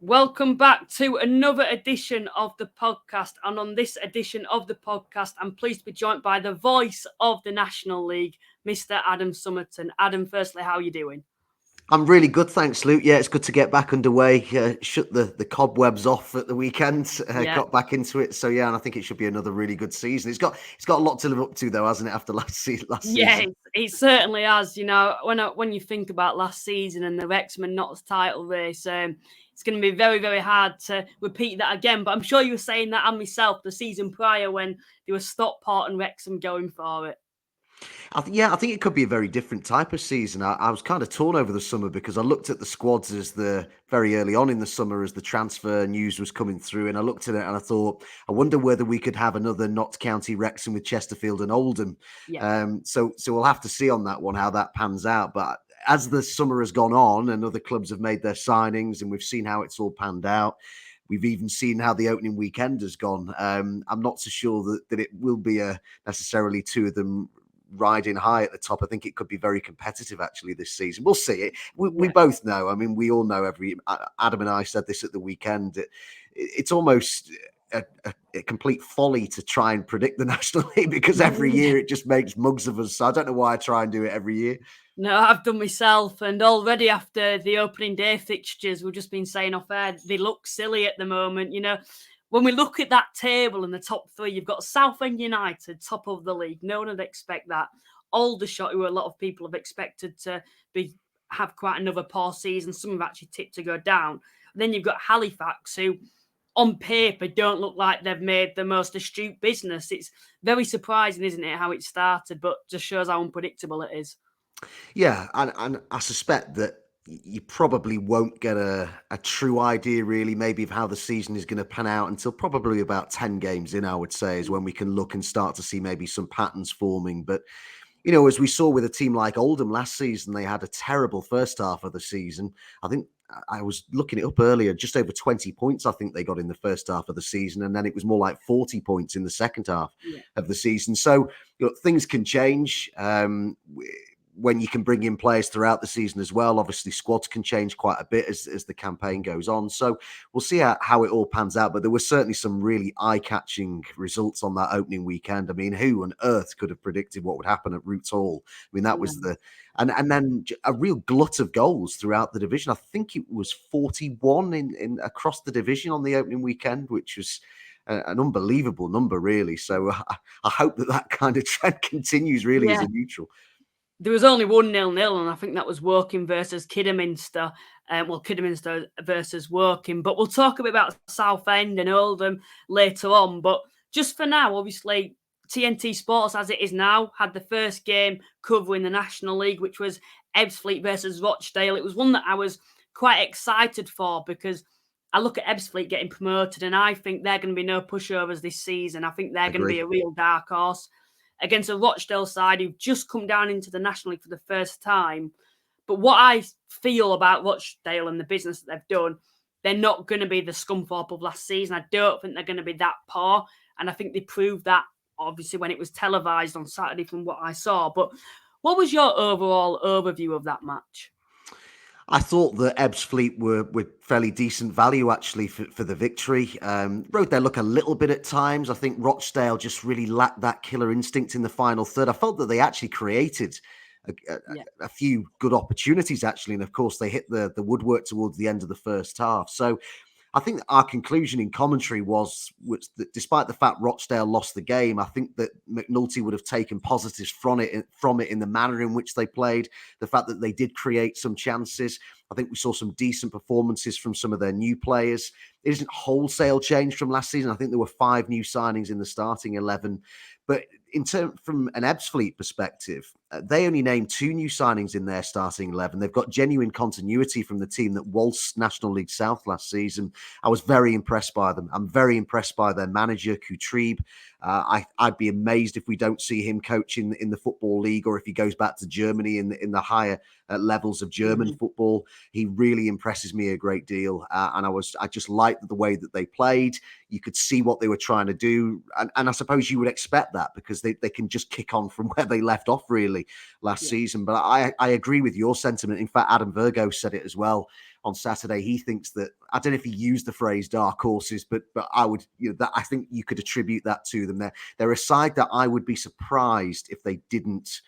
Welcome back to another edition of the podcast. And on this edition of the podcast, I'm pleased to be joined by the voice of the National League, Mr. Adam Summerton. Adam, firstly, how are you doing? I'm really good, thanks, Luke. Yeah, it's good to get back underway. Shut the cobwebs off at the weekend. Got back into it. So yeah, and I think it should be another really good season. It's got a lot to live up to, though, hasn't it? After last season. Yeah, it certainly has. You know, when you think about last season and the Wrexham Notts title race, it's going to be very, very hard to repeat that again. But I'm sure you were saying that and myself the season prior when they were Stockport and Wrexham going for it. I think it could be a very different type of season. I was kind of torn over the summer because I looked at the squads very early on in the summer as the transfer news was coming through, and I looked at it and I thought, I wonder whether we could have another Notts County Wrexham with Chesterfield and Oldham. Yeah. So we'll have to see on that one how that pans out. But as the summer has gone on and other clubs have made their signings and we've seen how it's all panned out, we've even seen how the opening weekend has gone. I'm not so sure that it will be necessarily two of them riding high at the top. I think it could be very competitive actually this season. We'll see it. We both know. I mean, we all know. Adam and I said this at the weekend. It's almost a complete folly to try and predict the National League because every year it just makes mugs of us. So I don't know why I try and do it every year. No, I've done myself, and already after the opening day fixtures, we've just been saying off air, they look silly at the moment. You know, when we look at that table in the top three, you've got Southend United, top of the league. No one would expect that. Aldershot, who a lot of people have expected to have quite another poor season. Some have actually tipped to go down. Then you've got Halifax, who on paper don't look like they've made the most astute business. It's very surprising, isn't it, how it started, but just shows how unpredictable it is. Yeah, and I suspect that you probably won't get a true idea, really, maybe of how the season is going to pan out until probably about 10 games in, I would say, is when we can look and start to see maybe some patterns forming. But, you know, as we saw with a team like Oldham last season, they had a terrible first half of the season. I think I was looking it up earlier, just over 20 points I think they got in the first half of the season, and then it was more like 40 points in the second half of the season. So, you know, things can change. When you can bring in players throughout the season as well. Obviously, squads can change quite a bit as the campaign goes on. So we'll see how it all pans out. But there were certainly some really eye-catching results on that opening weekend. I mean, who on earth could have predicted what would happen at Roots Hall? I mean, that was and then a real glut of goals throughout the division. I think it was 41 in across the division on the opening weekend, which was an unbelievable number, really. So I hope that kind of trend continues, really, as a neutral. There was only 1-0, and I think that was Woking versus Kidderminster. Kidderminster versus Woking. But we'll talk a bit about Southend and Oldham later on. But just for now, obviously, TNT Sports, as it is now, had the first game covering the National League, which was Ebbsfleet versus Rochdale. It was one that I was quite excited for because I look at Ebbsfleet getting promoted, and I think they're going to be no pushovers this season. I think they're going to be a real dark horse against a Rochdale side who've just come down into the National League for the first time. But what I feel about Rochdale and the business that they've done, they're not going to be the Scunthorpe of last season. I don't think they're going to be that poor. And I think they proved that, obviously, when it was televised on Saturday from what I saw. But what was your overall overview of that match? I thought that Ebbsfleet were fairly decent value, actually, for the victory. Rode their luck a little bit at times. I think Rochdale just really lacked that killer instinct in the final third. I felt that they actually created a few good opportunities, actually. And, of course, they hit the woodwork towards the end of the first half. So I think our conclusion in commentary was that despite the fact Rochdale lost the game, I think that McNulty would have taken positives from it in the manner in which they played, the fact that they did create some chances. I think we saw some decent performances from some of their new players. It isn't wholesale change from last season. I think there were 5 new signings in the starting 11. But from an Ebbsfleet perspective, they only named 2 new signings in their starting 11. They've got genuine continuity from the team that waltzed National League South last season. I was very impressed by them. I'm very impressed by their manager, Kutrib. I'd be amazed if we don't see him coaching in the Football League or if he goes back to Germany in the higher levels of German football. He really impresses me a great deal. And I just liked the way that they played. You could see what they were trying to do. And I suppose you would expect that because they can just kick on from where they left off, really, last season. But I agree with your sentiment. In fact, Adam Virgo said it as well on Saturday. He thinks that, I don't know if he used the phrase dark horses, but I would, that I think you could attribute that to them. They're a side that I would be surprised if they didn't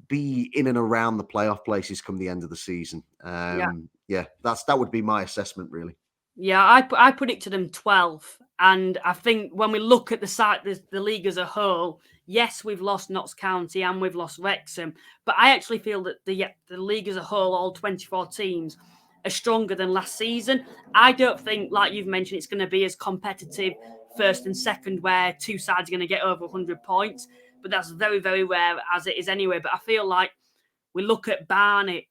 be in and around the playoff places come the end of the season. That would be my assessment, really. Yeah, I put it to them 12th. And I think when we look at the league as a whole, yes, we've lost Notts County and we've lost Wrexham, but I actually feel that the league as a whole, all 24 teams, are stronger than last season. I don't think, like you've mentioned, it's going to be as competitive first and second, where two sides are going to get over 100 points. But that's very, very rare as it is anyway. But I feel like we look at Barnet,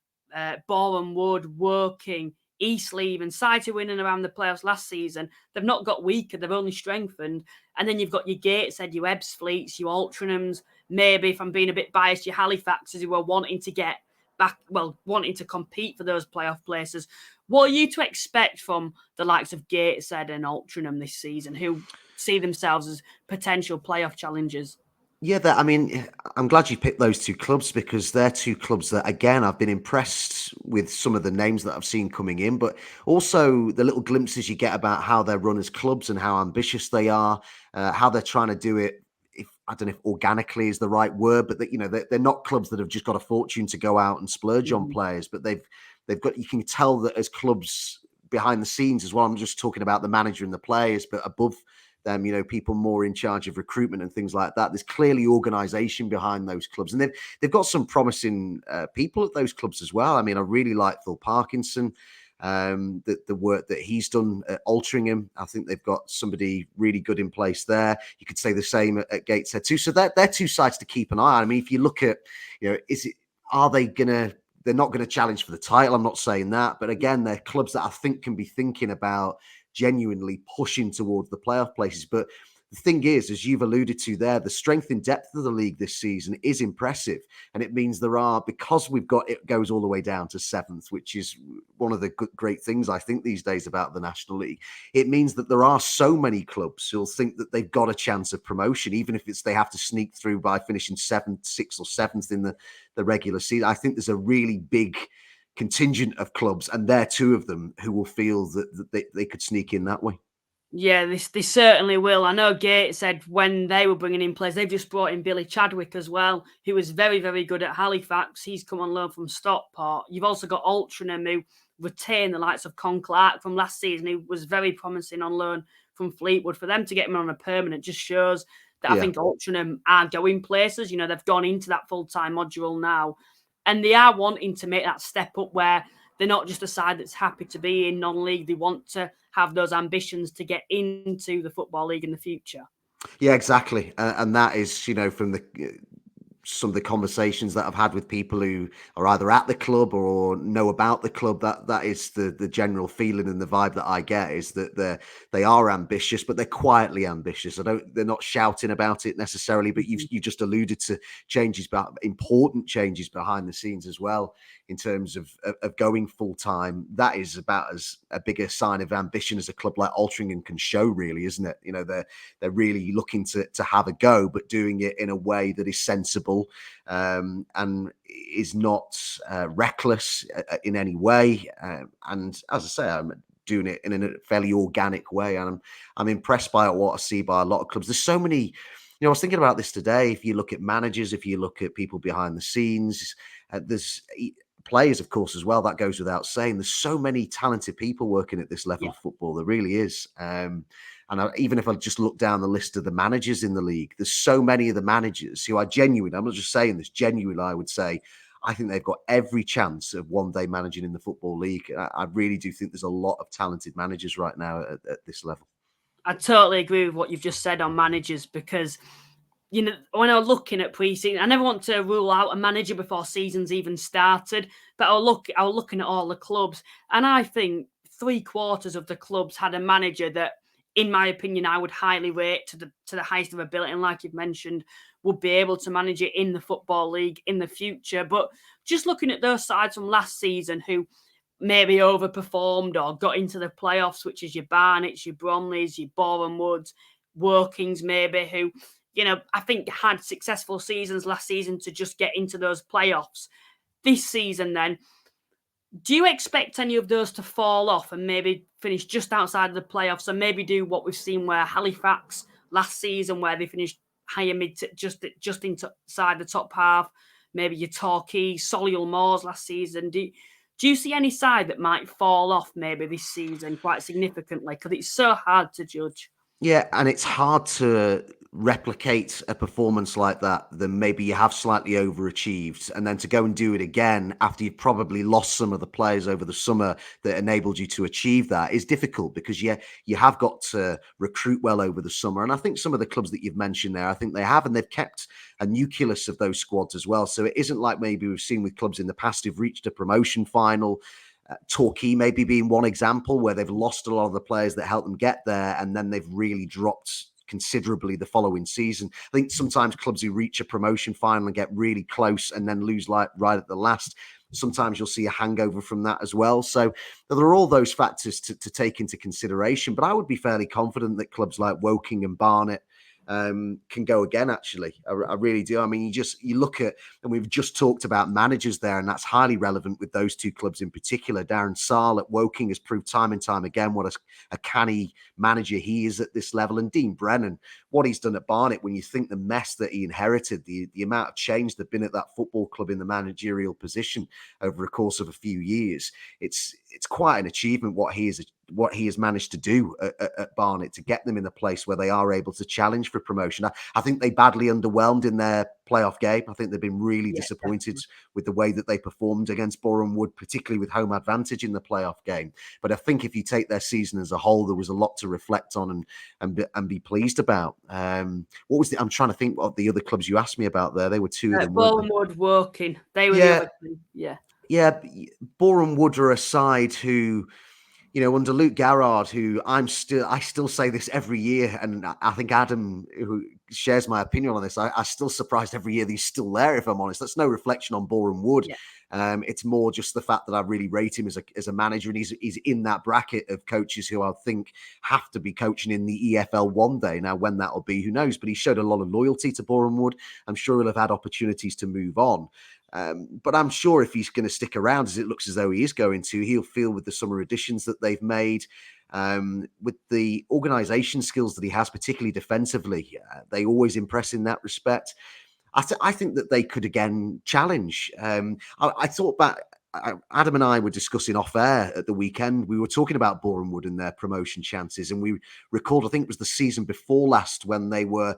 Boreham Wood, Woking, Eastleigh, even sides who winning around the playoffs last season. They've not got weaker, they've only strengthened. And then you've got your Gateshead, your Ebbsfleets, your Altrinchams, maybe, if I'm being a bit biased, your Halifaxes who are wanting to get back, wanting to compete for those playoff places. What are you to expect from the likes of Gateshead and Altrincham this season, who see themselves as potential playoff challengers? Yeah, I'm glad you picked those two clubs, because they're two clubs that, again, I've been impressed with some of the names that I've seen coming in, but also the little glimpses you get about how they're run as clubs and how ambitious they are, how they're trying to do it. I don't know if organically is the right word, but that, they're not clubs that have just got a fortune to go out and splurge on players, but they've got, you can tell that as clubs behind the scenes as well. I'm just talking about the manager and the players, but above them, people more in charge of recruitment and things like that. There's clearly organisation behind those clubs, and they've got some promising people at those clubs as well. I mean, I really like Phil Parkinson, the work that he's done at Altrincham. I think they've got somebody really good in place there. You could say the same at Gateshead too. So they're two sides to keep an eye on. I mean, if you look at, they're not going to challenge for the title. I'm not saying that, but again, they're clubs that I think can be thinking about genuinely pushing towards the playoff places. But the thing is, as you've alluded to there, the strength and depth of the league this season is impressive. And it means because we've got, it goes all the way down to 7th, which is one of the great things I think these days about the National League. It means that there are so many clubs who'll think that they've got a chance of promotion, even if they have to sneak through by finishing 7th, 6th or 7th in the regular season. I think there's a really big contingent of clubs, and they're two of them, who will feel that they could sneak in that way. Yeah, they certainly will. I know Gateshead, when they were bringing in players, they've just brought in Billy Chadwick as well, who was very, very good at Halifax. He's come on loan from Stockport. You've also got Altrincham, who retained the likes of Con Clark from last season, who was very promising on loan from Fleetwood. For them to get him on a permanent just shows that I think Altrincham are going places. They've gone into that full-time module now, and they are wanting to make that step up where they're not just a side that's happy to be in non-league. They want to have those ambitions to get into the Football League in the future. Yeah, exactly. And that is, from some of the conversations that I've had with people who are either at the club or know about the club, that is the general feeling and the vibe that I get, is that they are ambitious, but they're quietly ambitious. They're not shouting about it necessarily, but you just alluded to important changes behind the scenes as well, in terms of going full time. That is about as a bigger sign of ambition as a club like Altrincham can show, really, isn't it? They're really looking to have a go, but doing it in a way that is sensible, and is not reckless in any way. And as I say, I'm doing it in a fairly organic way, and I'm impressed by what I see by a lot of clubs. There's so many. I was thinking about this today. If you look at managers, if you look at people behind the scenes, there's players, of course, as well. That goes without saying. There's so many talented people working at this level of football. There really is. Even if I just look down the list of the managers in the league, there's so many of the managers who are genuine. I'm not just saying this, genuine, I would say. I think they've got every chance of one day managing in the Football League. I really do think there's a lot of talented managers right now at this level. I totally agree with what you've just said on managers, because when I was looking at pre-season, I never want to rule out a manager before season's even started, but I was looking at all the clubs, and I think 3/4 of the clubs had a manager that, in my opinion, I would highly rate to the highest of ability, and like you've mentioned, would be able to manage it in the Football League in the future. But just looking at those sides from last season who maybe overperformed or got into the playoffs, which is your Barnets, your Bromleys, your Boreham Woods, Workings maybe, who, I think had successful seasons last season to just get into those playoffs. This season then, Do you expect any of those to fall off and maybe finish just outside of the playoffs and maybe do what we've seen where Halifax last season, where they finished higher mid, just inside the top half? Maybe your Torquay, Solihull Moors last season. Do you see any side that might fall off maybe this season quite significantly? Because it's so hard to judge. Yeah, and it's hard to replicate a performance like that than maybe you have slightly overachieved and then to go and do it again after you've probably lost some of the players over the summer that enabled you to achieve that is difficult because you have got to recruit well over the summer. And I think some of the clubs that you've mentioned there, I think they have, and they've kept a nucleus of those squads as well. So it isn't like maybe we've seen with clubs in the past who've reached a promotion final. Torquay maybe being one example where they've lost a lot of the players that helped them get there, and then they've really dropped considerably the following season. I think sometimes clubs who reach a promotion final and get really close and then lose like right at the last, sometimes you'll see a hangover from that as well. So there are all those factors to take into consideration. But I would be fairly confident that clubs like Woking and Barnet can go again, actually. I really do. I mean, you look at, and we've just talked about managers there, and that's highly relevant with those two clubs in particular. Darren Sarll at Woking has proved time and time again what a canny manager he is at this level. And Dean Brennan, what he's done at Barnet, when you think the mess that he inherited, the amount of change that been at that football club in the managerial position over a course of a few years, it's quite an achievement what he has managed to do at Barnet to get them in a place where they are able to challenge for promotion. I think they badly underwhelmed in their playoff game. I think they've been really disappointed with the way that they performed against Boreham Wood, particularly with home advantage in the playoff game. But I think if you take their season as a whole, there was a lot to reflect on and be pleased about. What was I'm trying to think of the other clubs you asked me about there. They were two of them. Boreham Wood, Woking. They were the other two. Yeah. Yeah, Boreham Wood are a side who, under Luke Garrard, who I still say this every year, and I think Adam, who shares my opinion on this, I'm still surprised every year that he's still there, if I'm honest. That's no reflection on Boreham Wood. Yeah. It's more just the fact that I really rate him as a manager, and he's in that bracket of coaches who I think have to be coaching in the EFL one day. Now, when that'll be, who knows? But he showed a lot of loyalty to Boreham Wood. I'm sure he'll have had opportunities to move on. But I'm sure if he's going to stick around, as it looks as though he is going to, he'll feel with the summer additions that they've made, with the organisation skills that he has, particularly defensively. They always impress in that respect. I think that they could again challenge. I thought back, Adam and I were discussing off air at the weekend. We were talking about Boreham Wood and their promotion chances, and we recalled, I think it was the season before last, when they were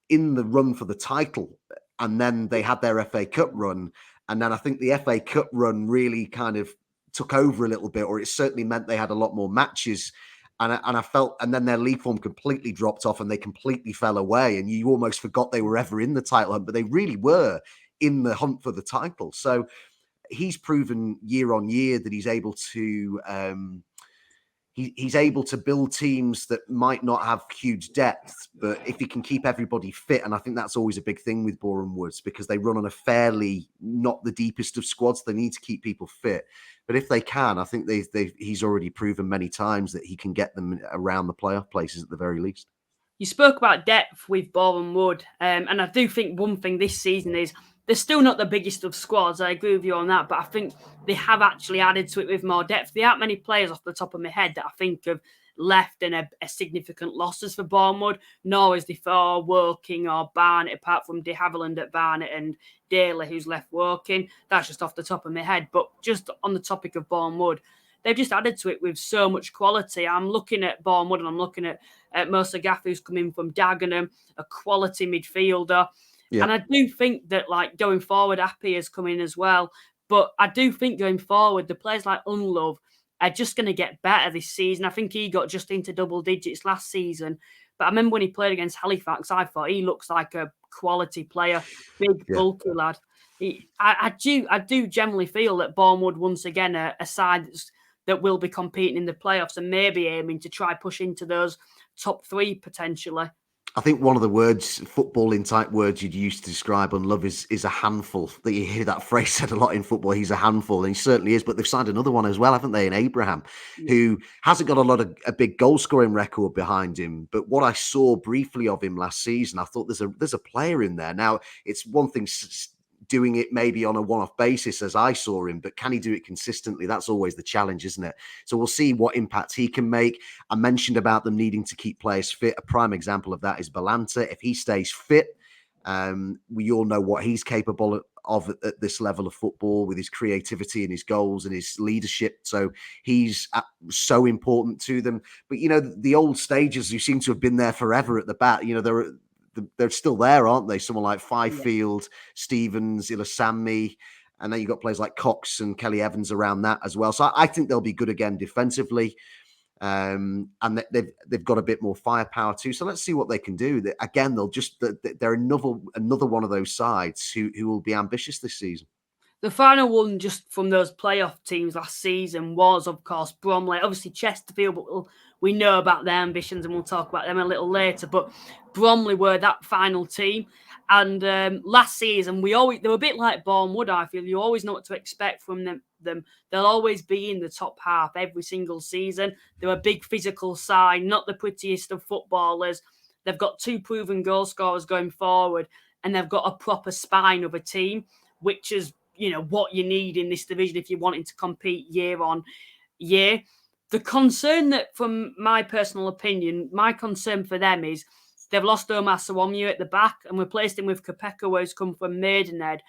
in the run for the title, and then they had their FA Cup run, and then I think the FA Cup run really kind of took over a little bit, or it certainly meant they had a lot more matches, and I felt, and then their league form completely dropped off and they completely fell away, and you almost forgot they were ever in the title hunt, but they really were in the hunt for the title. So he's proven year on year that he's able to he's able to build teams that might not have huge depth, but if he can keep everybody fit, and I think that's always a big thing with Boreham Woods, because they run on a fairly not the deepest of squads. They need to keep people fit, but if they can, I think he's already proven many times that he can get them around the playoff places at the very least. You spoke about depth with Boreham Wood, and I do think one thing this season is they're still not the biggest of squads. I agree with you on that, but I think they have actually added to it with more depth. There aren't many players off the top of my head that I think have left and a significant losses for Boreham Wood, nor is there for Woking or Barnet, apart from De Havilland at Barnet and Daly, who's left Woking. That's just off the top of my head. But just on the topic of Boreham Wood, they've just added to it with so much quality. I'm looking at Boreham Wood and I'm looking at Musa Gaff, who's coming from Dagenham, a quality midfielder. Yeah. And I do think that, like, going forward, Appy is coming as well. But I do think going forward, the players like Unlove are just going to get better this season. I think he got just into double digits last season. But I remember when he played against Halifax, I thought he looks like a quality player, big, bulky lad. I do generally feel that Boreham Wood, once again, a side that will be competing in the playoffs and maybe aiming to try push into those top three potentially. I think one of the words, footballing type words you'd use to describe Unlove is a handful. That you hear that phrase said a lot in football. He's a handful, and he certainly is. But they've signed another one as well, haven't they, in Abraham, who hasn't got a big goal scoring record behind him. But what I saw briefly of him last season, I thought there's a player in there. Now, it's one thing doing it maybe on a one-off basis as I saw him, but can he do it consistently? That's always the challenge, isn't it? So we'll see what impact he can make. I mentioned about them needing to keep players fit. A prime example of that is Balanta. If he stays fit, we all know what he's capable of at this level of football with his creativity and his goals and his leadership. So he's so important to them. But, the old stagers who seem to have been there forever at the back, they're still there, aren't they? Someone like Fifield, Stevens, Ilasami, and then you've got players like Cox and Kelly Evans around that as well. So I think they'll be good again defensively. And they've got a bit more firepower too. So let's see what they can do. Again, they're another one of those sides who will be ambitious this season. The final one just from those playoff teams last season was, of course, Bromley. Obviously, Chesterfield, but we know about their ambitions and we'll talk about them a little later. But Bromley were that final team. And last season, they were a bit like Boreham Wood, I feel. You always know what to expect from them. They'll always be in the top half every single season. They're a big physical side, not the prettiest of footballers. They've got 2 proven goal scorers going forward, and they've got a proper spine of a team, which is what you need in this division if you're wanting to compete year on year. The concern that, from my personal opinion, my concern for them is they've lost Omar Sawamyu at the back and replaced him with Kopeka, who's come from Maidenhead.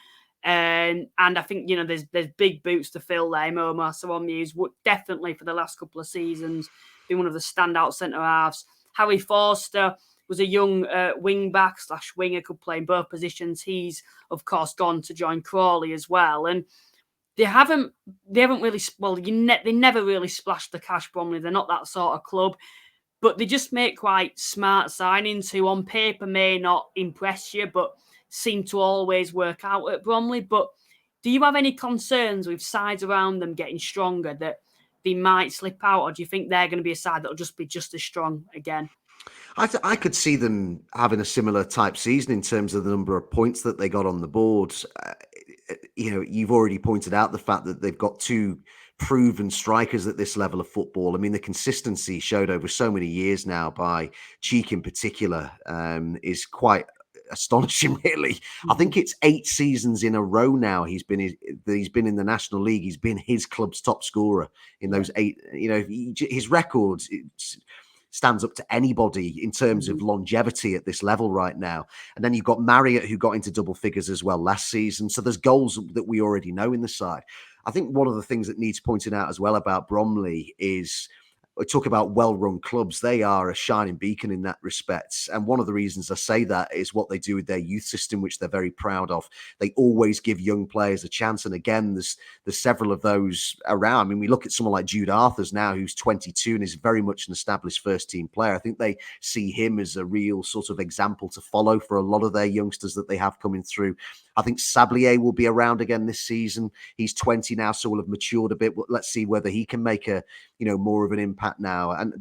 And I think, there's big boots to fill there. Omar Sawamyu's definitely for the last couple of seasons been one of the standout centre-halves. Harry Forster was a young wing-back / winger, could play in both positions. He's, of course, gone to join Crawley as well. And they haven't really, they never really splashed the cash, Bromley. They're not that sort of club. But they just make quite smart signings who on paper may not impress you, but seem to always work out at Bromley. But do you have any concerns with sides around them getting stronger that they might slip out? Or do you think they're going to be a side that will just be just as strong again? I could see them having a similar type season in terms of the number of points that they got on the board. You've already pointed out the fact that they've got 2 proven strikers at this level of football. I mean, the consistency showed over so many years now by Cheek in particular is quite astonishing, really. I think it's 8 seasons in a row now he's been in the National League. He's been his club's top scorer in those 8. His record stands up to anybody in terms of longevity at this level right now. And then you've got Marriott, who got into double figures as well last season. So there's goals that we already know in the side. I think one of the things that needs pointing out as well about Bromley is, we talk about well-run clubs. They are a shining beacon in that respect. And one of the reasons I say that is what they do with their youth system, which they're very proud of. They always give young players a chance. And again, there's several of those around. I mean, we look at someone like Jude Arthurs now, who's 22 and is very much an established first-team player. I think they see him as a real sort of example to follow for a lot of their youngsters that they have coming through. I think Sablier will be around again this season. He's 20 now, so will have matured a bit. Let's see whether he can make more of an impact now. And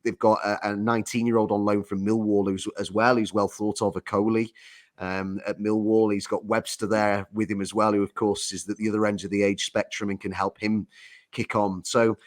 they've got a 19-year-old on loan from Millwall who's well thought of, a Coley. At Millwall, he's got Webster there with him as well, who of course is at the other end of the age spectrum and can help him kick on. So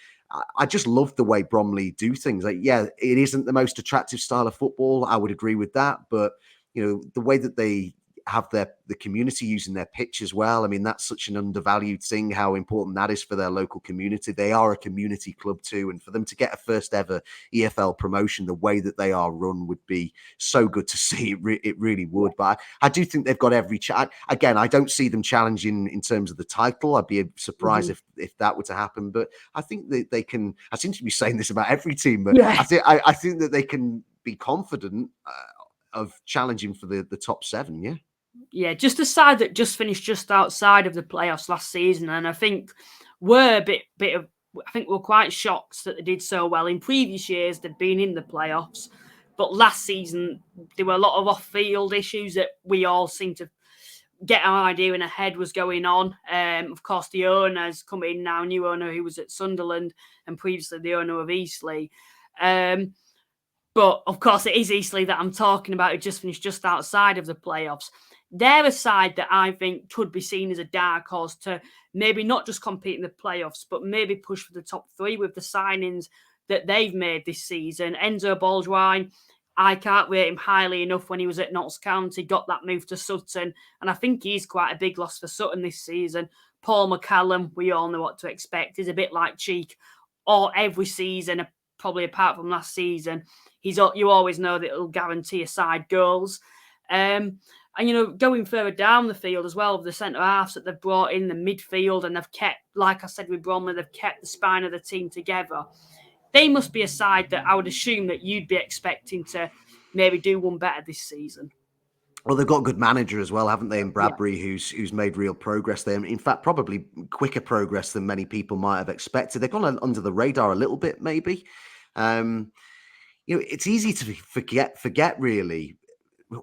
I just love the way Bromley do things. Like, yeah, it isn't the most attractive style of football. I would agree with that, but the way that they have the community using their pitch as well. I mean, that's such an undervalued thing, how important that is for their local community. They are a community club too. And for them to get a first ever EFL promotion, the way that they are run would be so good to see. It really would. But I do think they've got every chance. Again, I don't see them challenging in terms of the title. I'd be surprised if that were to happen. But I think that they can, I seem to be saying this about every team, but I think that they can be confident of challenging for the top 7. Yeah. Yeah, just a side that just finished just outside of the playoffs last season, and I think we're quite shocked that they did so well. In previous years, they'd been in the playoffs, but last season there were a lot of off-field issues that we all seem to get an idea in our head was going on. Of course, the owner's come in now, new owner who was at Sunderland and previously the owner of Eastleigh. But of course, it is Eastleigh that I'm talking about, who just finished just outside of the playoffs. They're a side that I think could be seen as a dark horse to maybe not just compete in the playoffs, but maybe push for the top 3 with the signings that they've made this season. Enzo Baldwin, I can't rate him highly enough when he was at Notts County, got that move to Sutton, and I think he's quite a big loss for Sutton this season. Paul McCallum, we all know what to expect. He's a bit like Cheek, or every season, probably apart from last season. You always know that he'll guarantee a side goals. And going further down the field as well, the centre halves that they've brought in, the midfield, and they've kept, like I said with Bromley, they've kept the spine of the team together. They must be a side that I would assume that you'd be expecting to maybe do one better this season. Well, they've got a good manager as well, haven't they, in Bradbury, who's made real progress there. In fact, probably quicker progress than many people might have expected. They've gone under the radar a little bit, maybe. It's easy to forget really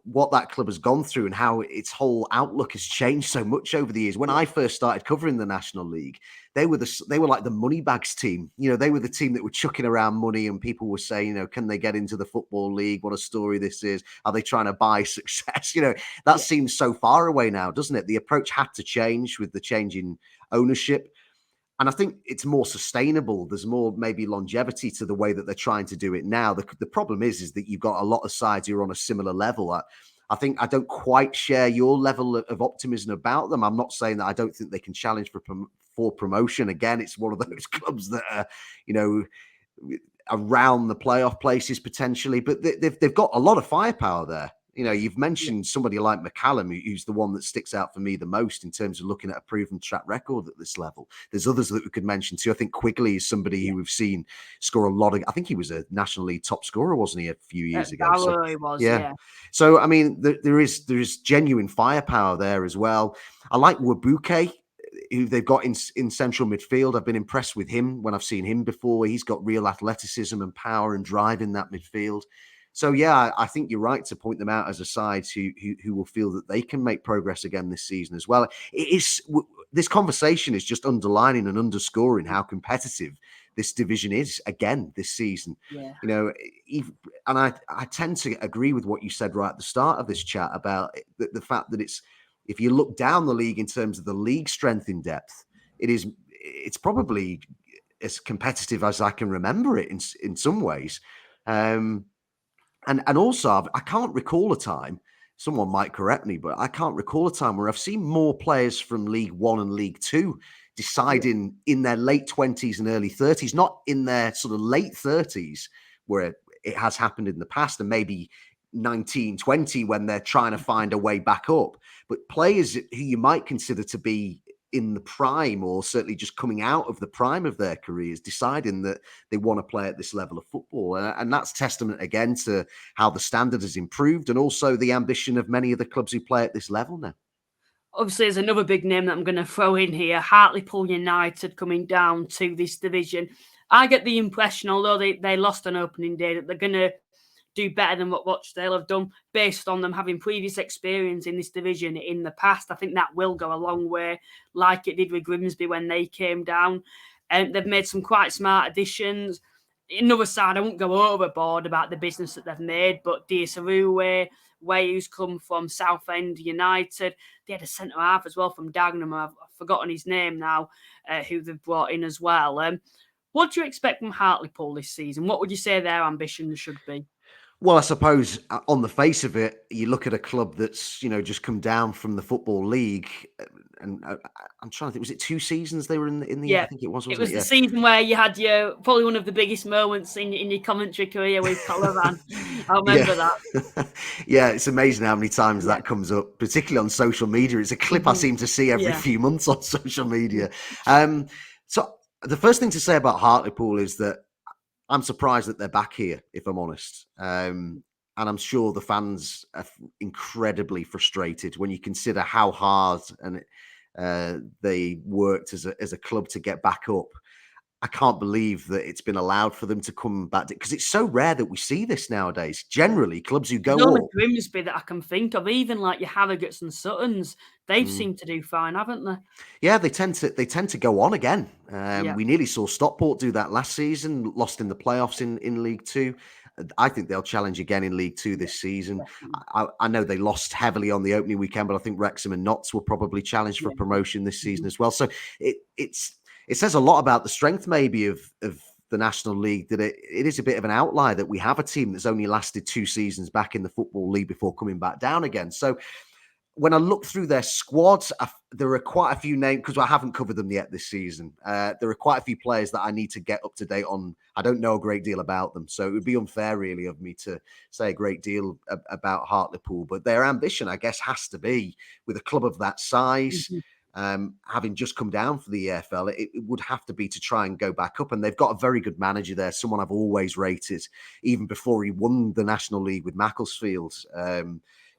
what that club has gone through and how its whole outlook has changed so much over the years. When I first started covering the National League, they were like the money bags team. They were the team that were chucking around money, and people were saying, can they get into the Football League? What a story this is. Are they trying to buy success? That seems so far away now, doesn't it? The approach had to change with the change in ownership. And I think it's more sustainable. There's more maybe longevity to the way that they're trying to do it now. The problem is that you've got a lot of sides who are on a similar level. I think I don't quite share your level of optimism about them. I'm not saying that I don't think they can challenge for promotion. Again, it's one of those clubs that are, around the playoff places potentially, but they've got a lot of firepower there. You've mentioned somebody like McCallum, who's the one that sticks out for me the most in terms of looking at a proven track record at this level. There's others that we could mention too. I think Quigley is somebody who we've seen score a lot of. I think he was a National League top scorer, wasn't he, a few years ago? So, he was, yeah. So I mean, there is genuine firepower there as well. I like Wabuke, who they've got in central midfield. I've been impressed with him when I've seen him before. He's got real athleticism and power and drive in that midfield. So, yeah, I think you're right to point them out as a side who will feel that they can make progress again this season as well. This conversation is just underlining and underscoring how competitive this division is again this season. Yeah. And I tend to agree with what you said right at the start of this chat about the fact that if you look down the league in terms of the league strength in depth, it's probably as competitive as I can remember it in some ways. And also, I can't recall a time, someone might correct me, but I can't recall a time where I've seen more players from League One and League Two deciding in their late 20s and early 30s, not in their sort of late 30s, where it has happened in the past, and maybe 19, 20 when they're trying to find a way back up. But players who you might consider to be in the prime, or certainly just coming out of the prime of their careers, deciding that they want to play at this level of football. And that's testament again to how the standard has improved, and also the ambition of many of the clubs who play at this level now. Obviously, there's another big name that I'm going to throw in here, Hartlepool United coming down to this division. I get the impression, although they lost on opening day, that they're going to do better than what Rochdale have done based on them having previous experience in this division in the past. I think that will go a long way, like it did with Grimsby when they came down. And they've made some quite smart additions. Another side, I won't go overboard about the business that they've made, but Diasaruwe, who's come from Southend United. They had a centre half as well from Dagenham. I've forgotten his name now, who they've brought in as well. What do you expect from Hartlepool this season? What would you say their ambitions should be? Well, I suppose on the face of it, you look at a club that's, just come down from the Football League, and I'm trying to think, was it 2 seasons they were in the yeah. I think it was, wasn't it? Was the season where you had probably one of the biggest moments in your commentary career with Colavan. I remember that. Yeah, it's amazing how many times that comes up, particularly on social media. It's a clip I seem to see every few months on social media. So the first thing to say about Hartlepool is that I'm surprised that they're back here, if I'm honest. And I'm sure the fans are incredibly frustrated when you consider how hard they worked as a club to get back up. I can't believe that it's been allowed for them to come back, because it's so rare that we see this nowadays. Generally, clubs who go up. Grimsby that I can think of, even like your Harrogates and Suttons, they've seemed to do fine, haven't they? Yeah, they tend to go on again. We nearly saw Stockport do that last season, lost in the playoffs in League Two. I think they'll challenge again in League Two this season. I know they lost heavily on the opening weekend, but I think Wrexham and Notts will probably challenge for promotion this season as well. So it says a lot about the strength maybe of the National League that it is a bit of an outlier that we have a team that's only lasted 2 seasons back in the Football League before coming back down again. So when I look through their squads, there are quite a few names, because I haven't covered them yet this season. There are quite a few players that I need to get up to date on. I don't know a great deal about them, so it would be unfair, really, of me to say a great deal about Hartlepool. But their ambition, I guess, has to be, with a club of that size, having just come down for the EFL, it would have to be to try and go back up. And they've got a very good manager there, someone I've always rated, even before he won the National League with Macclesfield.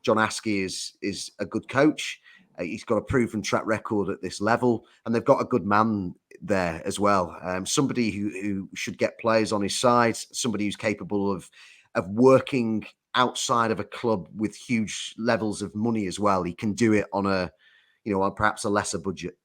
John Askey is a good coach. He's got a proven track record at this level, and they've got a good man there as well. Somebody who should get players on his side, somebody who's capable of working outside of a club with huge levels of money as well. He can do it on on perhaps a lesser budget.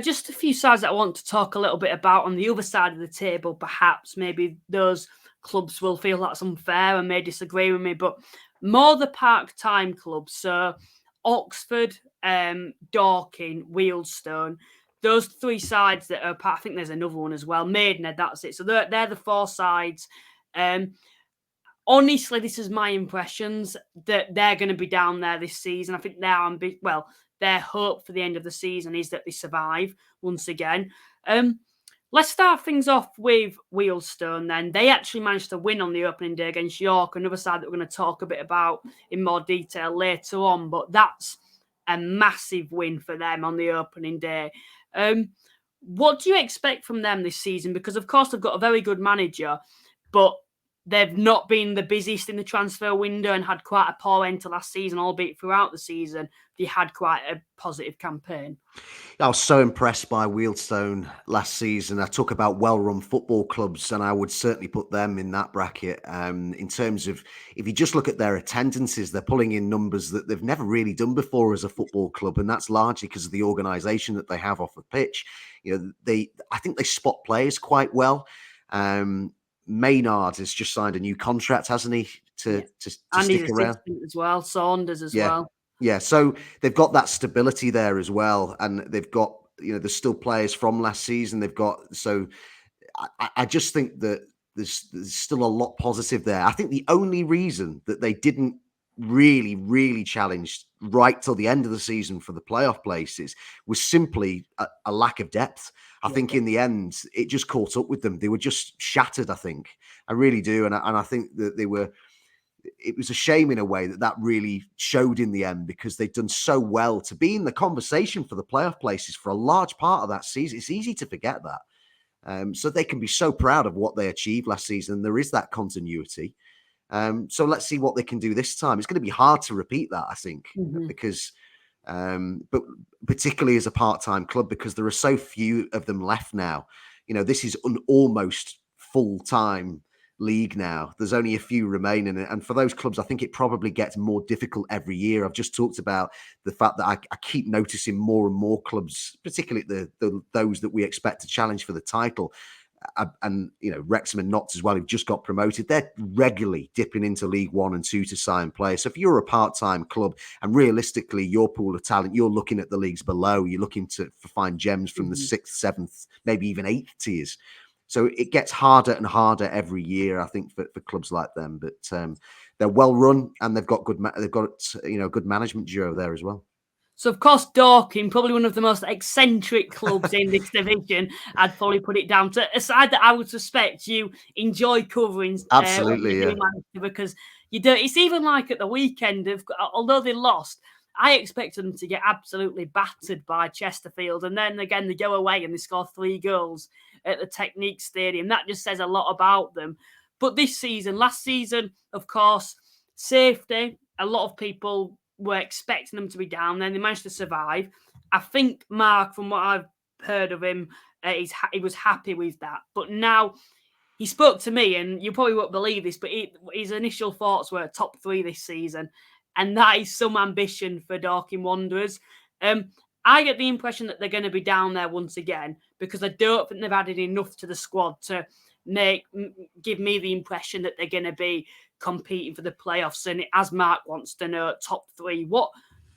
Just a few sides that I want to talk a little bit about on the other side of the table. Perhaps maybe those clubs will feel that's unfair and may disagree with me, but more the part-time clubs. So Oxford, Dorking, Wealdstone, those 3 sides that are part. I think there's another one as well, Maidenhead, that's it. So they're the 4 sides. Honestly, this is my impressions that they're going to be down there this season. I think their hope for the end of the season is that they survive once again. Let's start things off with Wealdstone then. They actually managed to win on the opening day against York, another side that we're going to talk a bit about in more detail later on, but that's a massive win for them on the opening day. What do you expect from them this season? Because, of course, they've got a very good manager, but they've not been the busiest in the transfer window and had quite a poor end to last season, albeit throughout the season, they had quite a positive campaign. I was so impressed by Wealdstone last season. I talk about well-run football clubs, and I would certainly put them in that bracket. In terms of, if you just look at their attendances, they're pulling in numbers that they've never really done before as a football club, and that's largely because of the organisation that they have off the pitch. I think they spot players quite well. Maynard has just signed a new contract, hasn't he? To stick around as well. Saunders as well. Yeah, so they've got that stability there as well, and they've got there's still players from last season. They've got I just think that there's still a lot positive there. I think the only reason that they didn't really challenge right till the end of the season for the playoff places was simply a lack of depth. I think in the end, it just caught up with them. They were just shattered, I think. I really do. And I think that it was a shame in a way that really showed in the end, because they'd done so well to be in the conversation for the playoff places for a large part of that season. It's easy to forget that. So they can be so proud of what they achieved last season. There is that continuity. So let's see what they can do this time. It's going to be hard to repeat that, I think, because, but particularly as a part-time club, because there are so few of them left now. This is an almost full-time league now. There's only a few remaining, and for those clubs, I think it probably gets more difficult every year. I've just talked about the fact that I keep noticing more and more clubs, particularly those that we expect to challenge for the title. And Wrexham and Notts as well, who've just got promoted, they're regularly dipping into League 1 and 2 to sign players. So if you're a part-time club and realistically your pool of talent, you're looking at the leagues below, you're looking to find gems from the 6th, 7th, maybe even 8th tiers. So it gets harder and harder every year, I think, for clubs like them. But they're well run, and they've got good management duo there as well. So, of course, Dorking, probably one of the most eccentric clubs in this division. I'd probably put it down to a side that I would suspect you enjoy covering. Absolutely, yeah. Because you do. It's even like at the weekend, although they lost, I expected them to get absolutely battered by Chesterfield. And then again, they go away and they score 3 goals at the Technique Stadium. That just says a lot about them. But last season, of course, safety, a lot of people were expecting them to be down. Then they managed to survive. I think Mark, from what I've heard of him, he was happy with that. But now he spoke to me, and you probably won't believe this, but his initial thoughts were top 3 this season. And that is some ambition for Dorking Wanderers. I get the impression that they're going to be down there once again, because I don't think they've added enough to the squad to give me the impression that they're going to be competing for the playoffs. And as Mark wants to know, top 3, what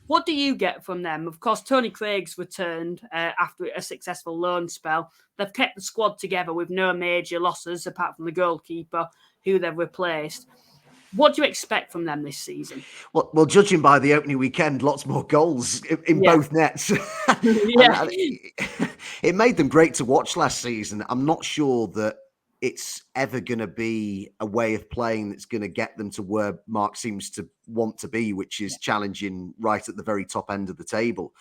What do you get from them? Of course, Tony Craig's returned after a successful loan spell. They've kept the squad together with no major losses apart from the goalkeeper who they've replaced. What do you expect from them this season? Well, judging by the opening weekend, lots more goals in Yeah. both nets. Yeah. and it made them great to watch last season. I'm not sure that it's ever going to be a way of playing that's going to get them to where Mark seems to want to be, which is challenging right at the very top end of the table.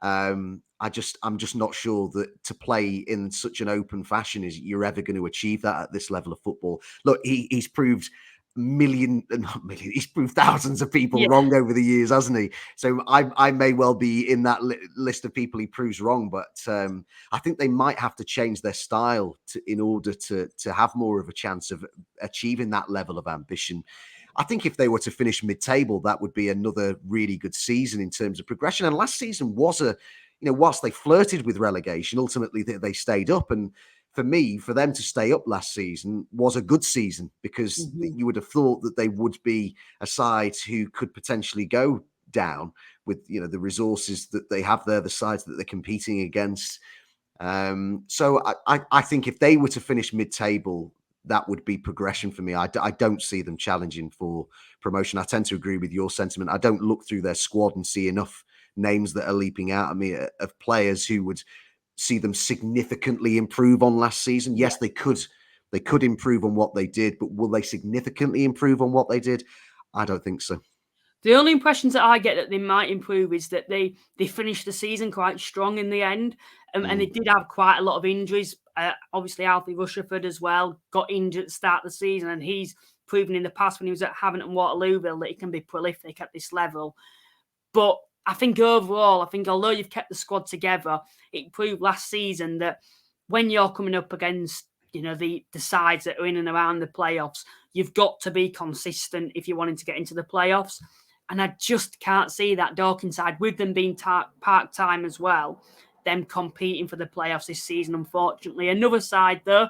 I'm just not sure that to play in such an open fashion is you're ever going to achieve that at this level of football. Look, he's proved not million, he's proved thousands of people wrong over the years, hasn't he? So I may well be in that list of people he proves wrong, but I think they might have to change their style in order to have more of a chance of achieving that level of ambition. I think if they were to finish mid-table, that would be another really good season in terms of progression. And last season was whilst they flirted with relegation, ultimately they stayed up. And for me, for them to stay up last season was a good season because you would have thought that they would be a side who could potentially go down with, the resources that they have there, the sides that they're competing against. So I think if they were to finish mid-table, that would be progression for me. I don't see them challenging for promotion. I tend to agree with your sentiment. I don't look through their squad and see enough names that are leaping out at me of players who would see them significantly improve on last season. Yes, they could improve on what they did, but will they significantly improve on what they did? I don't think so. The only impressions that I get that they might improve is that they finished the season quite strong in the end, and they did have quite a lot of injuries. Obviously, Alfie Rushford as well got injured at the start of the season, and he's proven in the past when he was at Havant and Waterlooville that he can be prolific at this level. But I think overall, although you've kept the squad together, it proved last season that when you're coming up against the sides that are in and around the playoffs, you've got to be consistent if you're wanting to get into the playoffs. And I just can't see that Dorking side, with them being part-time as well, them competing for the playoffs this season, unfortunately. Another side, though,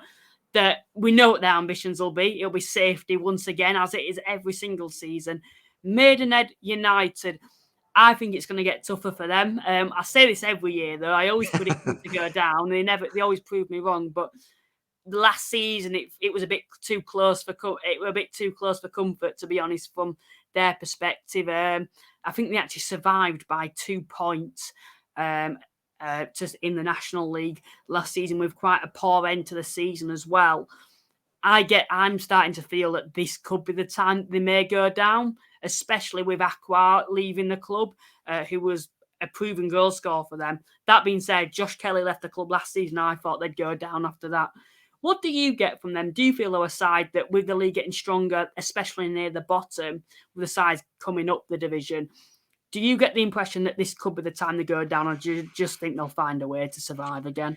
that we know what their ambitions will be. It'll be safety once again, as it is every single season. Maidenhead United, I think it's going to get tougher for them. I say this every year, though. I always predict them to go down. They always prove me wrong. But last season, it was a bit too close for comfort, to be honest, from their perspective. I think they actually survived by 2 points just in the National League last season, with quite a poor end to the season as well. I'm starting to feel that this could be the time they may go down, especially with Aqua leaving the club, who was a proven goal scorer for them. That being said, Josh Kelly left the club last season. I thought they'd go down after that. What do you get from them? Do you feel they're a side that, with the league getting stronger, especially near the bottom, with the sides coming up the division, do you get the impression that this could be the time they go down, or do you just think they'll find a way to survive again?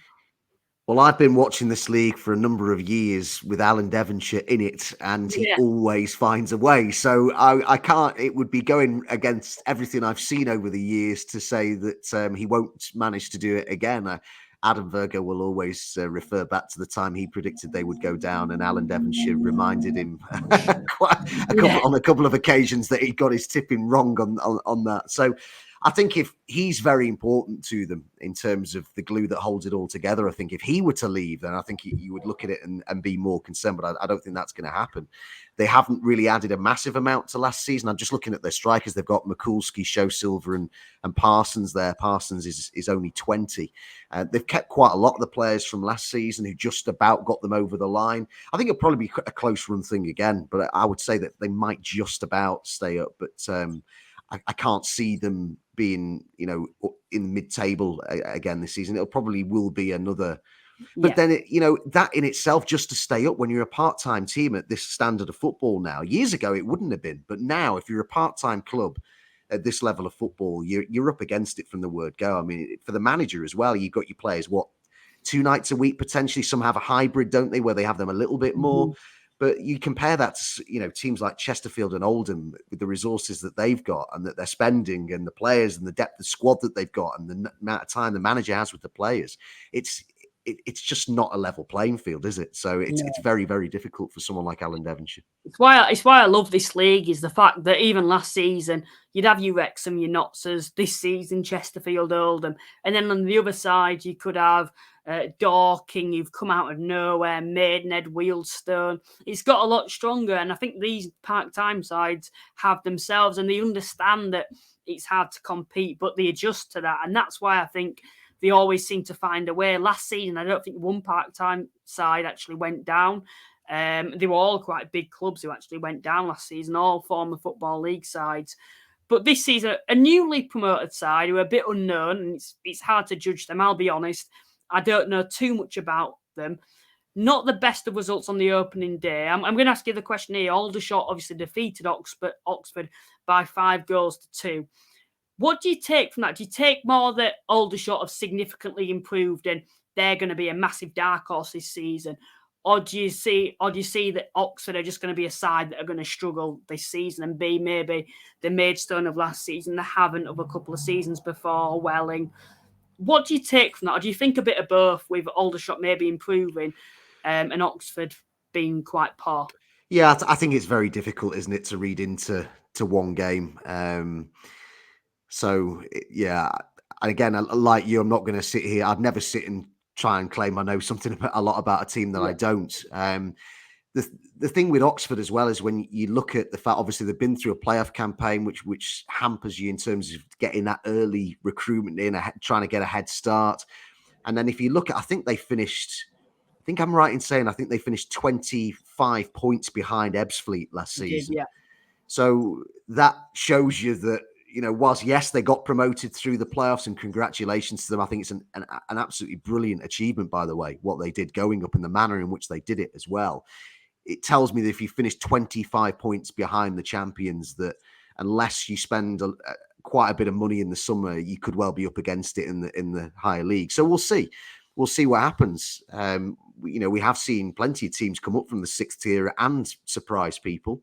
Well, I've been watching this league for a number of years with Alan Devonshire in it, and he always finds a way. So I can't, it would be going against everything I've seen over the years to say that he won't manage to do it again. Adam Virgo will always refer back to the time he predicted they would go down, and Alan Devonshire reminded him on a couple of occasions that he'd got his tipping wrong on that. So I think if he's very important to them in terms of the glue that holds it all together, I think if he were to leave, then I think you would look at it and be more concerned. But I don't think that's going to happen. They haven't really added a massive amount to last season. I'm just looking at their strikers. They've got Mikulski, Show Silver, and Parsons there. Parsons is only 20. They've kept quite a lot of the players from last season who just about got them over the line. I think it'll probably be a close run thing again, but I would say that they might just about stay up. But I can't see them being, in mid-table again this season. It'll probably will be another. But then, that in itself, just to stay up when you're a part-time team at this standard of football now, years ago, it wouldn't have been. But now, if you're a part-time club at this level of football, you're up against it from the word go. I mean, for the manager as well, you've got your players, 2 nights a week, potentially. Some have a hybrid, don't they, where they have them a little bit more. But you compare that to, teams like Chesterfield and Oldham with the resources that they've got and that they're spending, and the players and the depth of squad that they've got, and the amount of time the manager has with the players. it's just not a level playing field, is it? So it's very, very difficult for someone like Alan Devonshire. It's why I love this league, is the fact that even last season you'd have your Wrexham, your Notts, this season Chesterfield, Oldham, and then on the other side you could have Dorking, you've come out of nowhere, Maidenhead, Wealdstone. It's got a lot stronger, and I think these part-time sides have themselves, and they understand that it's hard to compete, but they adjust to that, and that's why I think they always seem to find a way. Last season, I don't think one part-time side actually went down. They were all quite big clubs who actually went down last season, all former Football League sides. But this season, a newly promoted side who are a bit unknown, and it's hard to judge them, I'll be honest. I don't know too much about them. Not the best of results on the opening day. I'm going to ask you the question here. Aldershot obviously defeated Oxford by 5-2. What do you take from that? Do you take more that Aldershot have significantly improved and they're going to be a massive dark horse this season? Or do you see that Oxford are just going to be a side that are going to struggle this season and be maybe the Maidstone of last season, the Havant of a couple of seasons before, Welling? What do you take from that? Or do you think a bit of both, with Aldershot maybe improving and Oxford being quite poor? Yeah, I think it's very difficult, isn't it, to read into one game. Yeah, and again, like you, I'm not going to sit here. I'd never sit and try and claim I know something a lot about a team that I don't. The thing with Oxford as well is when you look at the fact, obviously they've been through a playoff campaign, which hampers you in terms of getting that early recruitment in, trying to get a head start. And then if you look at, I think I'm right in saying, I think they finished 25 points behind Ebbsfleet last season. Yeah. So that shows you that, whilst, yes, they got promoted through the playoffs, and congratulations to them. I think it's an absolutely brilliant achievement, by the way, what they did going up and the manner in which they did it as well. It tells me that if you finish 25 points behind the champions, that unless you spend quite a bit of money in the summer, you could well be up against it in the higher league. So we'll see. We'll see what happens. We have seen plenty of teams come up from the 6th tier and surprise people.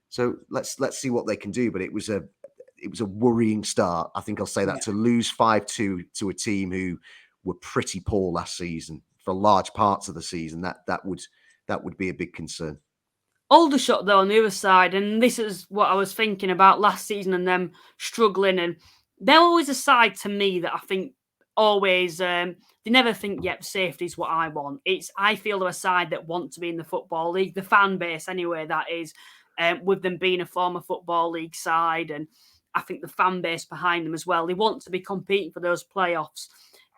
So let's see what they can do. But it was a worrying start. I think I'll say that, to lose 5-2 to a team who were pretty poor last season for large parts of the season. That would be a big concern. Aldershot, though, on the other side, and this is what I was thinking about last season and them struggling, and they're always a side to me that I think always, they never think, yep, safety's what I want. I feel they're a side that want to be in the Football League, the fan base anyway, that is, with them being a former Football League side, and I think the fan base behind them as well, they want to be competing for those playoffs.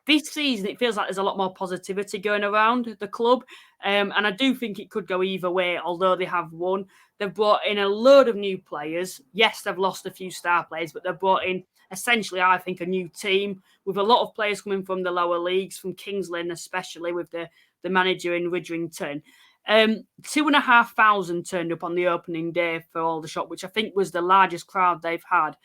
This season, it feels like there's a lot more positivity going around the club. And I do think it could go either way, although they have won. They've brought in a load of new players. Yes, they've lost a few star players, but they've brought in, essentially, I think, a new team with a lot of players coming from the lower leagues, from Kings Lynn, especially with the manager in Widrington. 2,500 turned up on the opening day for Aldershot, which I think was the largest crowd they've had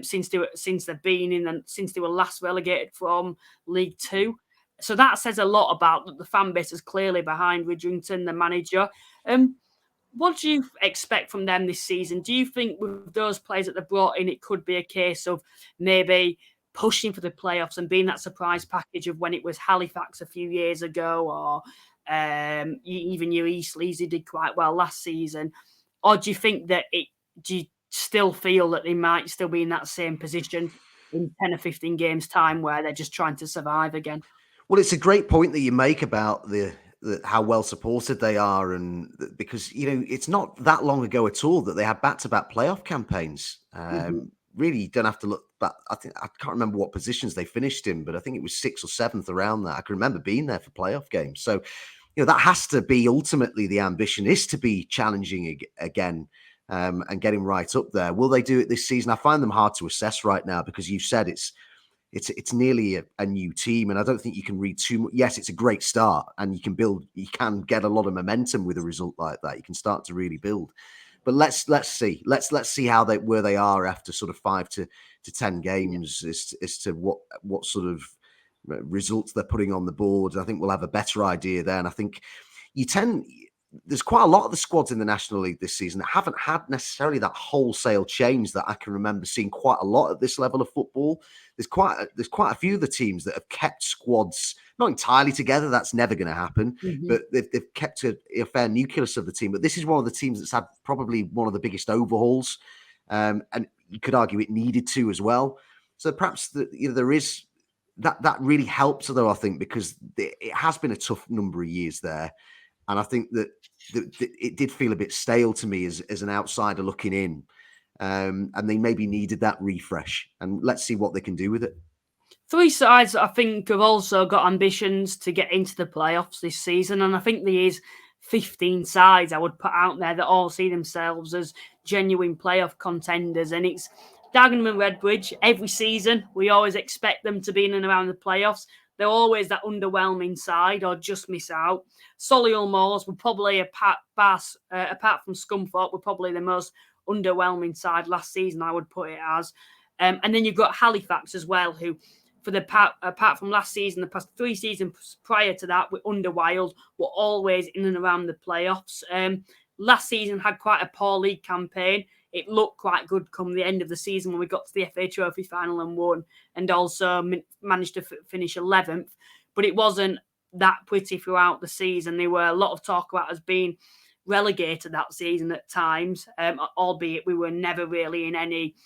since they've been in, and since they were last relegated from League Two. So that says a lot about that the fan base is clearly behind Widrington, the manager. What do you expect from them this season? Do you think with those players that they've brought in, it could be a case of maybe pushing for the playoffs and being that surprise package of when it was Halifax a few years ago, or even your Eastleigh, who did quite well last season? Or do you think that do you still feel that they might still be in that same position in 10 or 15 games' time where they're just trying to survive again? Well, it's a great point that you make about how well supported they are, and because it's not that long ago at all that they had back-to-back playoff campaigns. Really, you don't have to look back. I can't remember what positions they finished in, but I think it was 6th or 7th around that. I can remember being there for playoff games. So, that has to be ultimately the ambition, is to be challenging again. And getting right up there. Will they do it this season? I find them hard to assess right now, because you've said it's nearly a new team, and I don't think you can read too much. Yes, it's a great start, and you can get a lot of momentum with a result like that. You can start to really build. But let's see. Let's see where they are after sort of 5 to 10 games as to what sort of results they're putting on the board. I think we'll have a better idea then. I think there's quite a lot of the squads in the National League this season that haven't had necessarily that wholesale change that I can remember seeing quite a lot at this level of football. There's quite a few of the teams that have kept squads not entirely together. That's never going to happen, but they've kept a fair nucleus of the team. But this is one of the teams that's had probably one of the biggest overhauls, and you could argue it needed to as well. So perhaps there is that really helps, though, I think, because it has been a tough number of years there. And I think that it did feel a bit stale to me as an outsider looking in. And they maybe needed that refresh. And let's see what they can do with it. Three sides that I think have also got ambitions to get into the playoffs this season. And I think there is 15 sides I would put out there that all see themselves as genuine playoff contenders. And it's Dagenham and Redbridge. Every season, we always expect them to be in and around the playoffs. They're always that underwhelming side or just miss out. Solihull Moors were probably, apart from Scunthorpe, were probably the most underwhelming side last season, I would put it as. And then you've got Halifax as well, who, apart from last season, the past 3 seasons prior to that, were underwild, were always in and around the playoffs. Last season had quite a poor league campaign. It looked quite good come the end of the season when we got to the FA Trophy final and won, and also managed to finish 11th. But it wasn't that pretty throughout the season. There were a lot of talk about us being relegated that season at times, albeit we were never really in any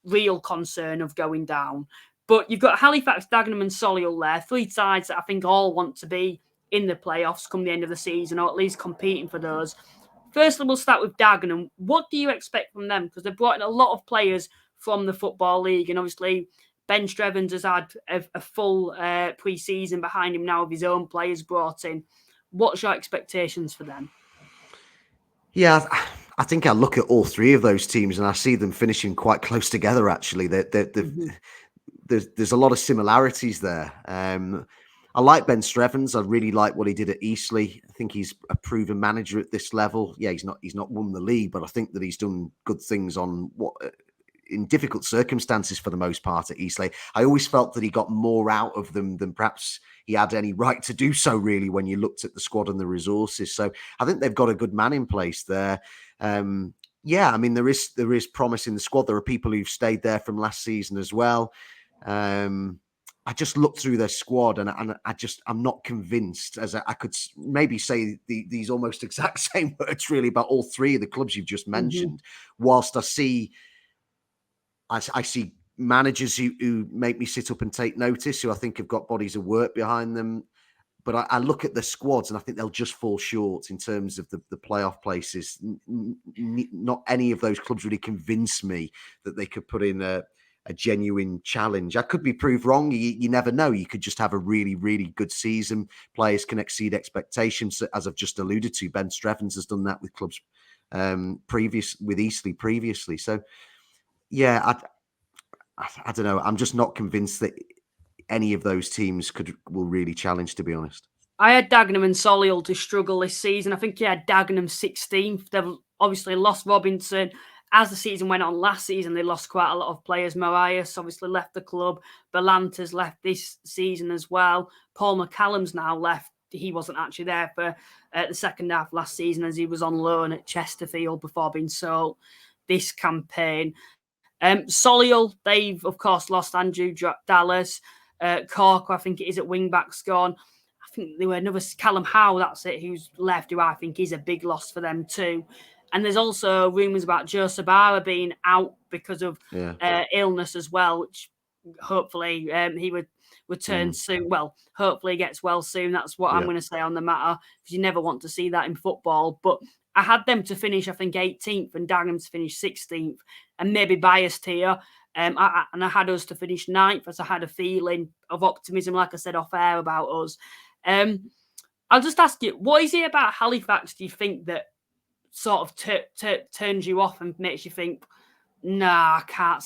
real concern of going down. But you've got Halifax, Dagenham and Solihull there, 3 sides that I think all want to be in the playoffs come the end of the season, or at least competing for those. Firstly, we'll start with Dagenham. What do you expect from them? Because they've brought in a lot of players from the Football League, and obviously Ben Strevens has had a full pre-season behind him now of his own players brought in. What's your expectations for them? Yeah, I think I look at all 3 of those teams and I see them finishing quite close together, actually. There's a lot of similarities there. I like Ben Strevens. I really like what he did at Eastleigh. I think he's a proven manager at this level. Yeah, he's not won the league, but I think that he's done good things in difficult circumstances for the most part at Eastleigh. I always felt that he got more out of them than perhaps he had any right to do so, really, when you looked at the squad and the resources. So I think they've got a good man in place there. Yeah, I mean, there is promise in the squad. There are people who've stayed there from last season as well. I just looked through their squad and I'm not convinced, as I could maybe say these almost exact same words really about all 3 of the clubs you've just mentioned, whilst I see managers who make me sit up and take notice, who I think have got bodies of work behind them. But I look at the squads and I think they'll just fall short in terms of the playoff places. Not any of those clubs really convince me that they could put in a genuine challenge. I could be proved wrong. You never know. You could just have a really, really good season. Players can exceed expectations, as I've just alluded to. Ben Strevens has done that with clubs with Eastleigh previously. So, yeah, I don't know. I'm just not convinced that any of those teams will really challenge, to be honest. I had Dagenham and Solihull to struggle this season. I think you had Dagenham 16th. They've obviously lost Robinson. As the season went on last season, they lost quite a lot of players. Marias obviously left the club. Belanta's left this season as well. Paul McCallum's now left. He wasn't actually there for the second half last season, as he was on loan at Chesterfield before being sold this campaign. Solihull, they've of course lost Andrew Dallas. Corker, I think it is, at wing-back's gone. I think there were another Callum Howe, that's it, who's left, who I think is a big loss for them too. And there's also rumours about Joe Sabara being out because of illness as well, which hopefully he would return soon. Well, hopefully he gets well soon. That's what I'm going to say on the matter, because you never want to see that in football. But I had them to finish, I think, 18th and Dagenham to finish 16th, and maybe biased here. I had us to finish 9th, as I had a feeling of optimism, like I said, off air about us. I'll just ask you, what is it about Halifax do you think that sort of turns you off and makes you think, nah, I can't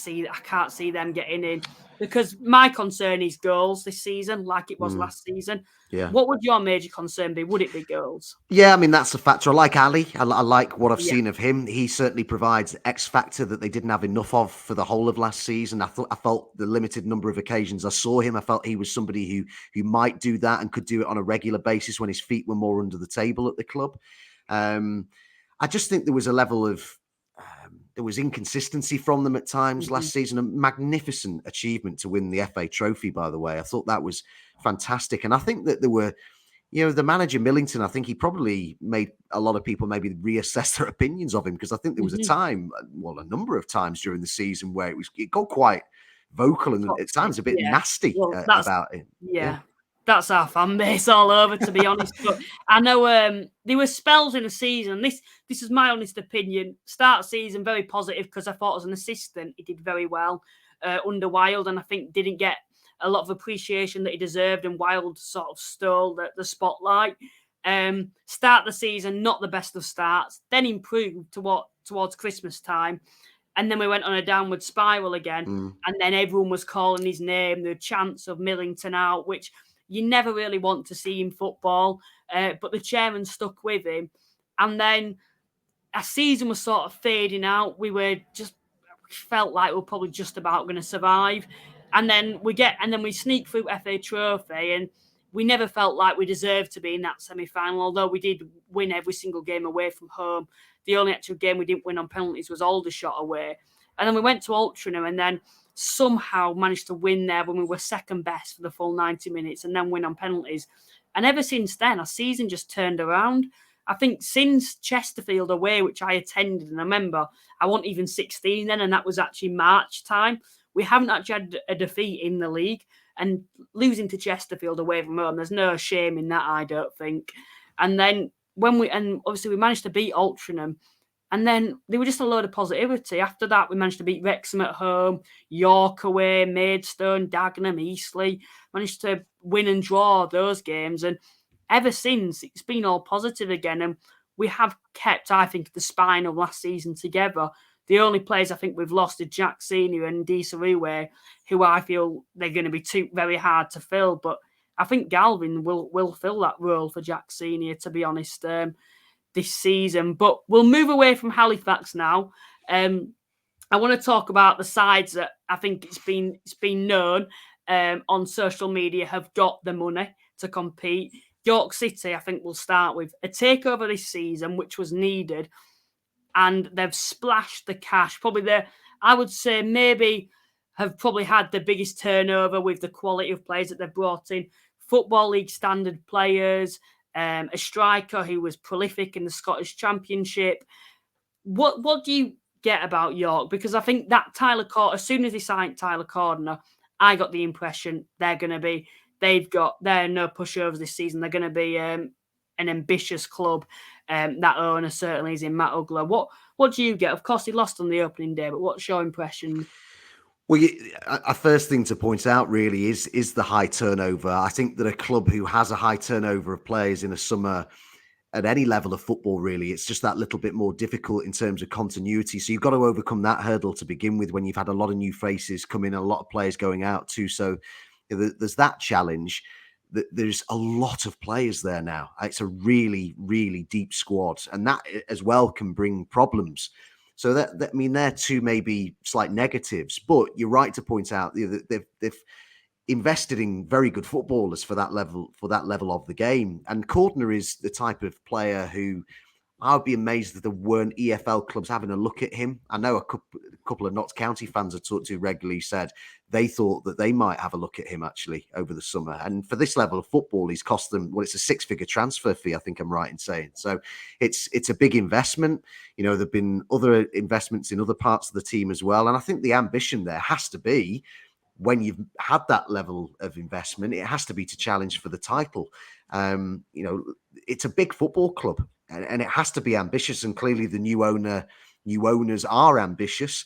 see them getting in? Because my concern is goals this season, like it was last season. Yeah. What would your major concern be? Would it be goals? Yeah, I mean, that's a factor. I like Ali. I like what I've seen of him. He certainly provides X factor that they didn't have enough of for the whole of last season. I felt the limited number of occasions I saw him, I felt he was somebody who might do that and could do it on a regular basis when his feet were more under the table at the club. I just think there was a level of there was inconsistency from them at times last season. A magnificent achievement to win the FA Trophy, by the way. I thought that was fantastic. And I think that there were, the manager Millington, I think he probably made a lot of people maybe reassess their opinions of him, because I think there was a time, well, a number of times during the season where it got quite vocal and at times a bit nasty about it. Yeah. That's our fan base all over, to be honest. But I know there were spells in the season. This is my honest opinion. Start season very positive, because I thought as an assistant he did very well under Wild, and I think didn't get a lot of appreciation that he deserved, and Wild sort of stole the spotlight. Start the season, not the best of starts, then improved towards Christmas time. And then we went on a downward spiral again. And then everyone was calling his name, the chance of Millington out, which you never really want to see in football. But the chairman stuck with him. And then our season was sort of fading out. We felt like we were probably just about going to survive. And then we sneak through FA Trophy, and we never felt like we deserved to be in that semi-final, although we did win every single game away from home. The only actual game we didn't win on penalties was Aldershot away. And then we went to Altrincham and then somehow managed to win there when we were second best for the full 90 minutes and then win on penalties. And ever since then, our season just turned around. I think since Chesterfield away, which I attended, and I remember I wasn't even 16 then, and that was actually March time, we haven't actually had a defeat in the league. And losing to Chesterfield away from home, there's no shame in that, I don't think. And then obviously we managed to beat Altrincham, and then there were just a load of positivity. After that, we managed to beat Wrexham at home, York away, Maidstone, Dagenham, Eastleigh. Managed to win and draw those games. And ever since, it's been all positive again. And we have kept, I think, the spine of last season together. The only players I think we've lost are Jack Senior and Disariwe, who I feel they're going to be too very hard to fill. But I think Galvin will fill that role for Jack Senior, to be honest, this season. But we'll move away from Halifax now. I want to talk about the sides that I think it's been known on social media have got the money to compete. York City, I think we'll start with a takeover this season, which was needed. And they've splashed the cash. I would say maybe have probably had the biggest turnover with the quality of players that they've brought in. Football League standard players, a striker who was prolific in the Scottish Championship. What do you get about York? Because I think that as soon as they signed Tyler Cordner, I got the impression they're no pushovers this season. They're going to be an ambitious club. That owner certainly is in Matt Ugler. What do you get? Of course, he lost on the opening day, but what's your impression? Well, a first thing to point out really is the high turnover. I think that a club who has a high turnover of players in a summer at any level of football, really, it's just that little bit more difficult in terms of continuity. So you've got to overcome that hurdle to begin with when you've had a lot of new faces come in, a lot of players going out too. So there's that challenge. There's a lot of players there now. It's a really, really deep squad, and that as well can bring problems. So they're two maybe slight negatives, but you're right to point out that they've invested in very good footballers for that level of the game. And Cordner is the type of player who I would be amazed that there weren't EFL clubs having a look at him. I know a couple of Notts County fans I talked to regularly said they thought that they might have a look at him actually over the summer. And for this level of football, he's cost them, it's a 6-figure transfer fee, I think I'm right in saying. So it's a big investment. There've been other investments in other parts of the team as well. And I think the ambition there has to be, when you've had that level of investment, it has to be to challenge for the title. It's a big football club. And it has to be ambitious, and clearly the new owners are ambitious.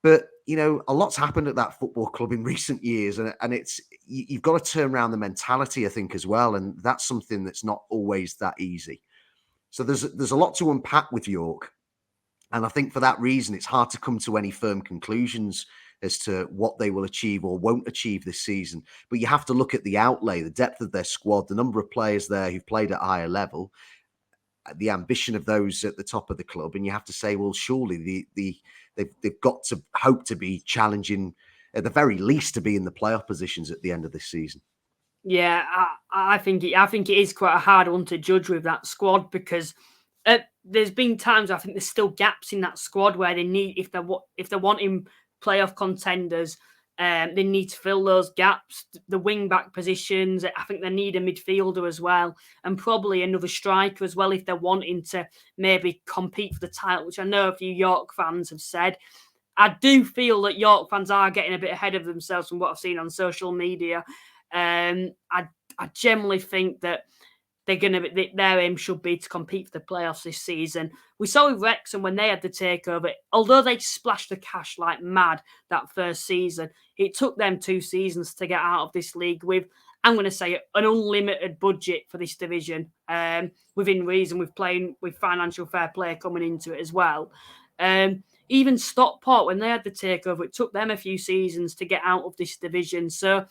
But a lot's happened at that football club in recent years, and you've got to turn around the mentality, I think, as well, and that's something that's not always that easy. So there's a lot to unpack with York, and I think for that reason it's hard to come to any firm conclusions as to what they will achieve or won't achieve this season. But you have to look at the outlay, the depth of their squad, the number of players there who've played at a higher level, the ambition of those at the top of the club, and you have to say, well, surely they've got to hope to be challenging, at the very least, to be in the playoff positions at the end of this season. Yeah, I think it is quite a hard one to judge with that squad, because There's been times I think there's still gaps in that squad where they need, if they're wanting playoff contenders, they need to fill those gaps. The wing back positions, I think they need a midfielder as well, and probably another striker as well if they're wanting to maybe compete for the title, which I know a few York fans have said. I do feel that York fans are getting a bit ahead of themselves from what I've seen on social media. I generally think that their aim should be to compete for the playoffs this season. We saw with Wrexham when they had the takeover, although they splashed the cash like mad that first season, it took them 2 seasons to get out of this league with, I'm going to say, an unlimited budget for this division, within reason, with playing with financial fair play coming into it as well. Even Stockport, when they had the takeover, it took them a few seasons to get out of this division. So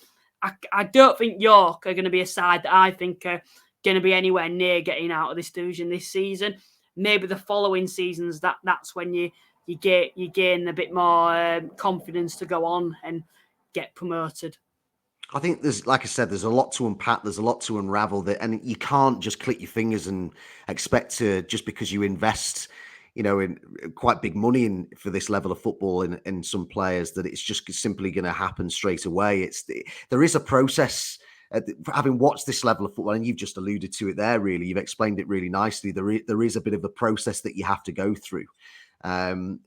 I don't think York are going to be a side that I think are going to be anywhere near getting out of this division this season. Maybe the following seasons, that's when you gain a bit more confidence to go on and get promoted. I think there's, like I said, there's a lot to unpack. There's a lot to unravel, and you can't just click your fingers and expect to, just because you invest, in quite big money for this level of football in some players, that it's just simply going to happen straight away. There is a process. Having watched this level of football, and you've just alluded to it there, really, you've explained it really nicely. There is a bit of a process that you have to go through.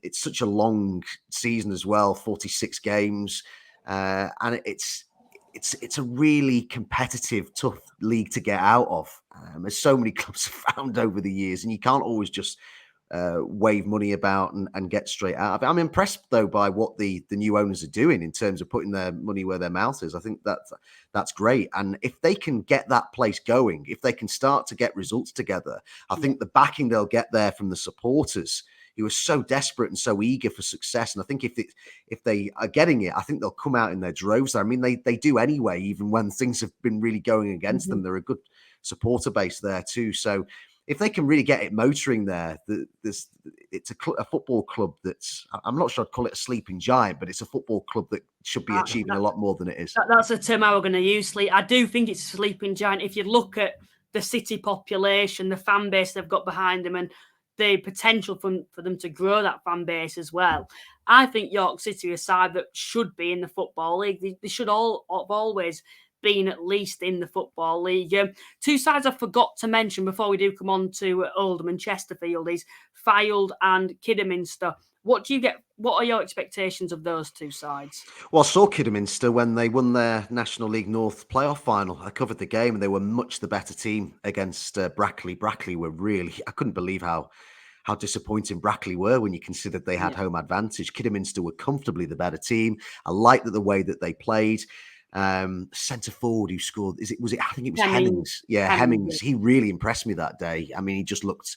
It's such a long season as well, 46 games, and it's a really competitive, tough league to get out of. As so many clubs have found over the years, and you can't always just wave money about and get straight out of it. I'm impressed though by what the new owners are doing in terms of putting their money where their mouth is. I think that's great. And if they can get that place going, if they can start to get results together, I think the backing they'll get there from the supporters, who are so desperate and so eager for success. And I think if they are getting it, I think they'll come out in their droves. I mean, they do anyway, even when things have been really going against them. They're a good supporter base there too. So if they can really get it motoring there, it's a football club that's, I'm not sure I'd call it a sleeping giant, but it's a football club that should be achieving a lot more than it is. That's a term I was going to use, I do think it's a sleeping giant. If you look at the city population, the fan base they've got behind them, and the potential for them to grow that fan base as well, I think York City are a side that should be in the Football League. They should have always been at least in the Football League. 2 sides I forgot to mention before we do come on to Oldham and Chesterfield is Fylde and Kidderminster. What are your expectations of those 2 sides? Well, I saw Kidderminster when they won their National League North playoff final. I covered the game, and they were much the better team against Brackley. Brackley were really, I couldn't believe how disappointing Brackley were when you considered they had home advantage. Kidderminster were comfortably the better team. I liked the way that they played. Centre forward who scored, I think it was Hemmings. Yeah, Hemmings. He really impressed me that day. I mean, he just looked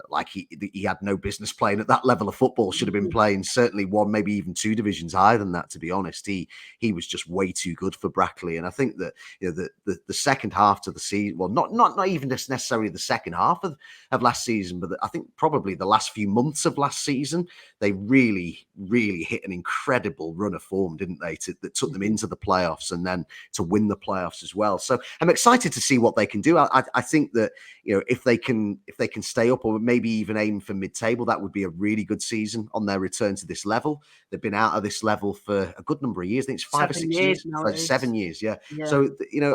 like he had no business playing at that level of football. Should have been playing certainly 1, maybe even 2 divisions higher than that, to be honest. He was just way too good for Brackley. And I think that the second half to the season, well, not even just necessarily the second half of last season, but I think probably the last few months of last season, they really, really hit an incredible run of form, didn't they? That took them into the playoffs and then to win the playoffs as well. So I'm excited to see what they can do. I think that if they can stay up, or maybe even aim for mid-table, that would be a really good season on their return to this level. They've been out of this level for a good number of years. I think it's 5 or 6 years. Now 7 years, yeah. So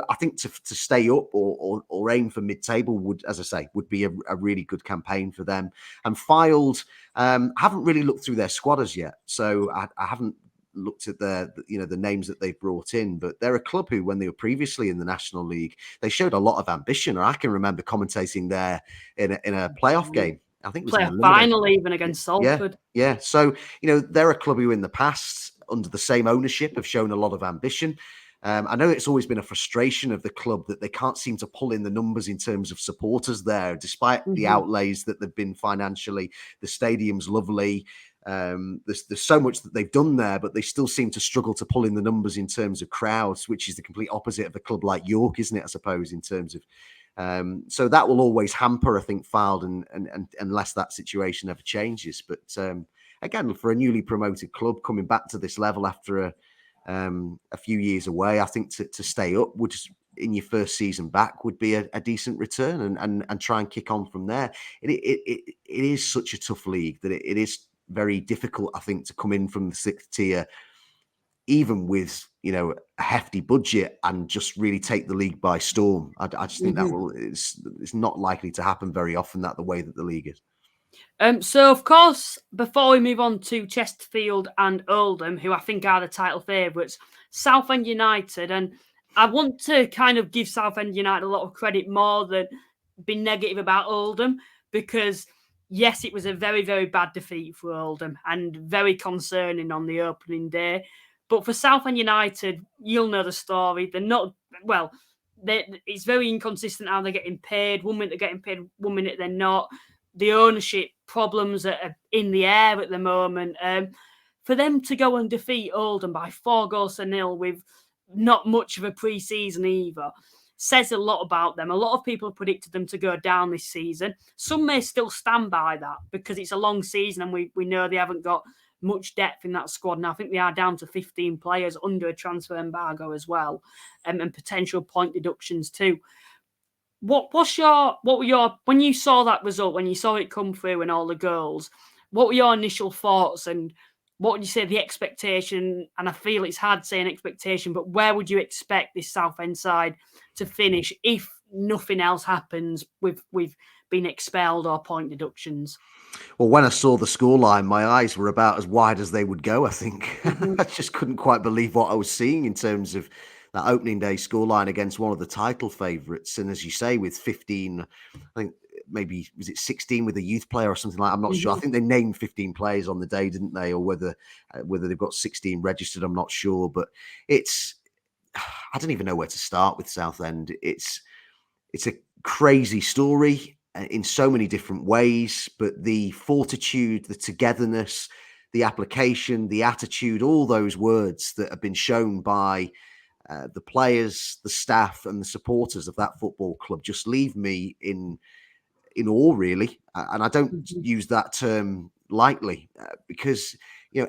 I think to stay up or aim for mid-table would, as I say, would be a really good campaign for them. And Fylde haven't really looked through their squad as yet, so I haven't looked at the names that they've brought in, but they're a club who, when they were previously in the National League, they showed a lot of ambition. I can remember commentating there in a playoff game. I think it was a final even against Salford. Yeah. So they're a club who in the past, under the same ownership, have shown a lot of ambition. I know it's always been a frustration of the club that they can't seem to pull in the numbers in terms of supporters there, despite the outlays that they've been financially. The stadium's lovely. There's so much that they've done there, but they still seem to struggle to pull in the numbers in terms of crowds, which is the complete opposite of a club like York, isn't it? I suppose in terms of, so that will always hamper, I think, Fylde, and unless that situation ever changes. But again, for a newly promoted club coming back to this level after a few years away, I think to stay up in your first season back would be a decent return, and try and kick on from there. It is such a tough league that it is very difficult, I think, to come in from the 6th tier, even with a hefty budget, and just really take the league by storm. I just think that it's not likely to happen very often, that the way that the league is. So, of course, before we move on to Chesterfield and Oldham, who I think are the title favourites, Southend United, and I want to kind of give Southend United a lot of credit more than be negative about Oldham, because yes, it was a very, very bad defeat for Oldham and very concerning on the opening day. But for Southend United, you'll know the story. They're not, well, it's very inconsistent how they're getting paid. 1 minute they're getting paid, 1 minute they're not. The ownership problems are in the air at the moment. For them to go and defeat Oldham by 4-0 with not much of a pre-season either says a lot about them. A lot of people have predicted them to go down this season. Some may still stand by that because it's a long season and we know they haven't got much depth in that squad. And I think they are down to 15 players under a transfer embargo as well, and potential point deductions too. What were your when you saw that result, when you saw it come through and all the goals, what were your initial thoughts, and what would you say the expectation? And I feel it's hard saying expectation, but where would you expect this Southend side to finish if nothing else happens with being expelled or point deductions? Well, when I saw the scoreline, my eyes were about as wide as they would go, I think. I just couldn't quite believe what I was seeing in terms of that opening day scoreline against one of the title favourites. And as you say, with 15, I think maybe, was it 16 with a youth player or something like that? I'm not sure. I think they named 15 players on the day, didn't they? Or whether they've got 16 registered, I'm not sure. But I don't even know where to start with Southend. It's a crazy story in so many different ways, but the fortitude, the togetherness, the application, the attitude, all those words that have been shown by the players, the staff, and the supporters of that football club just leave me in awe, really. And I don't use that term lightly, because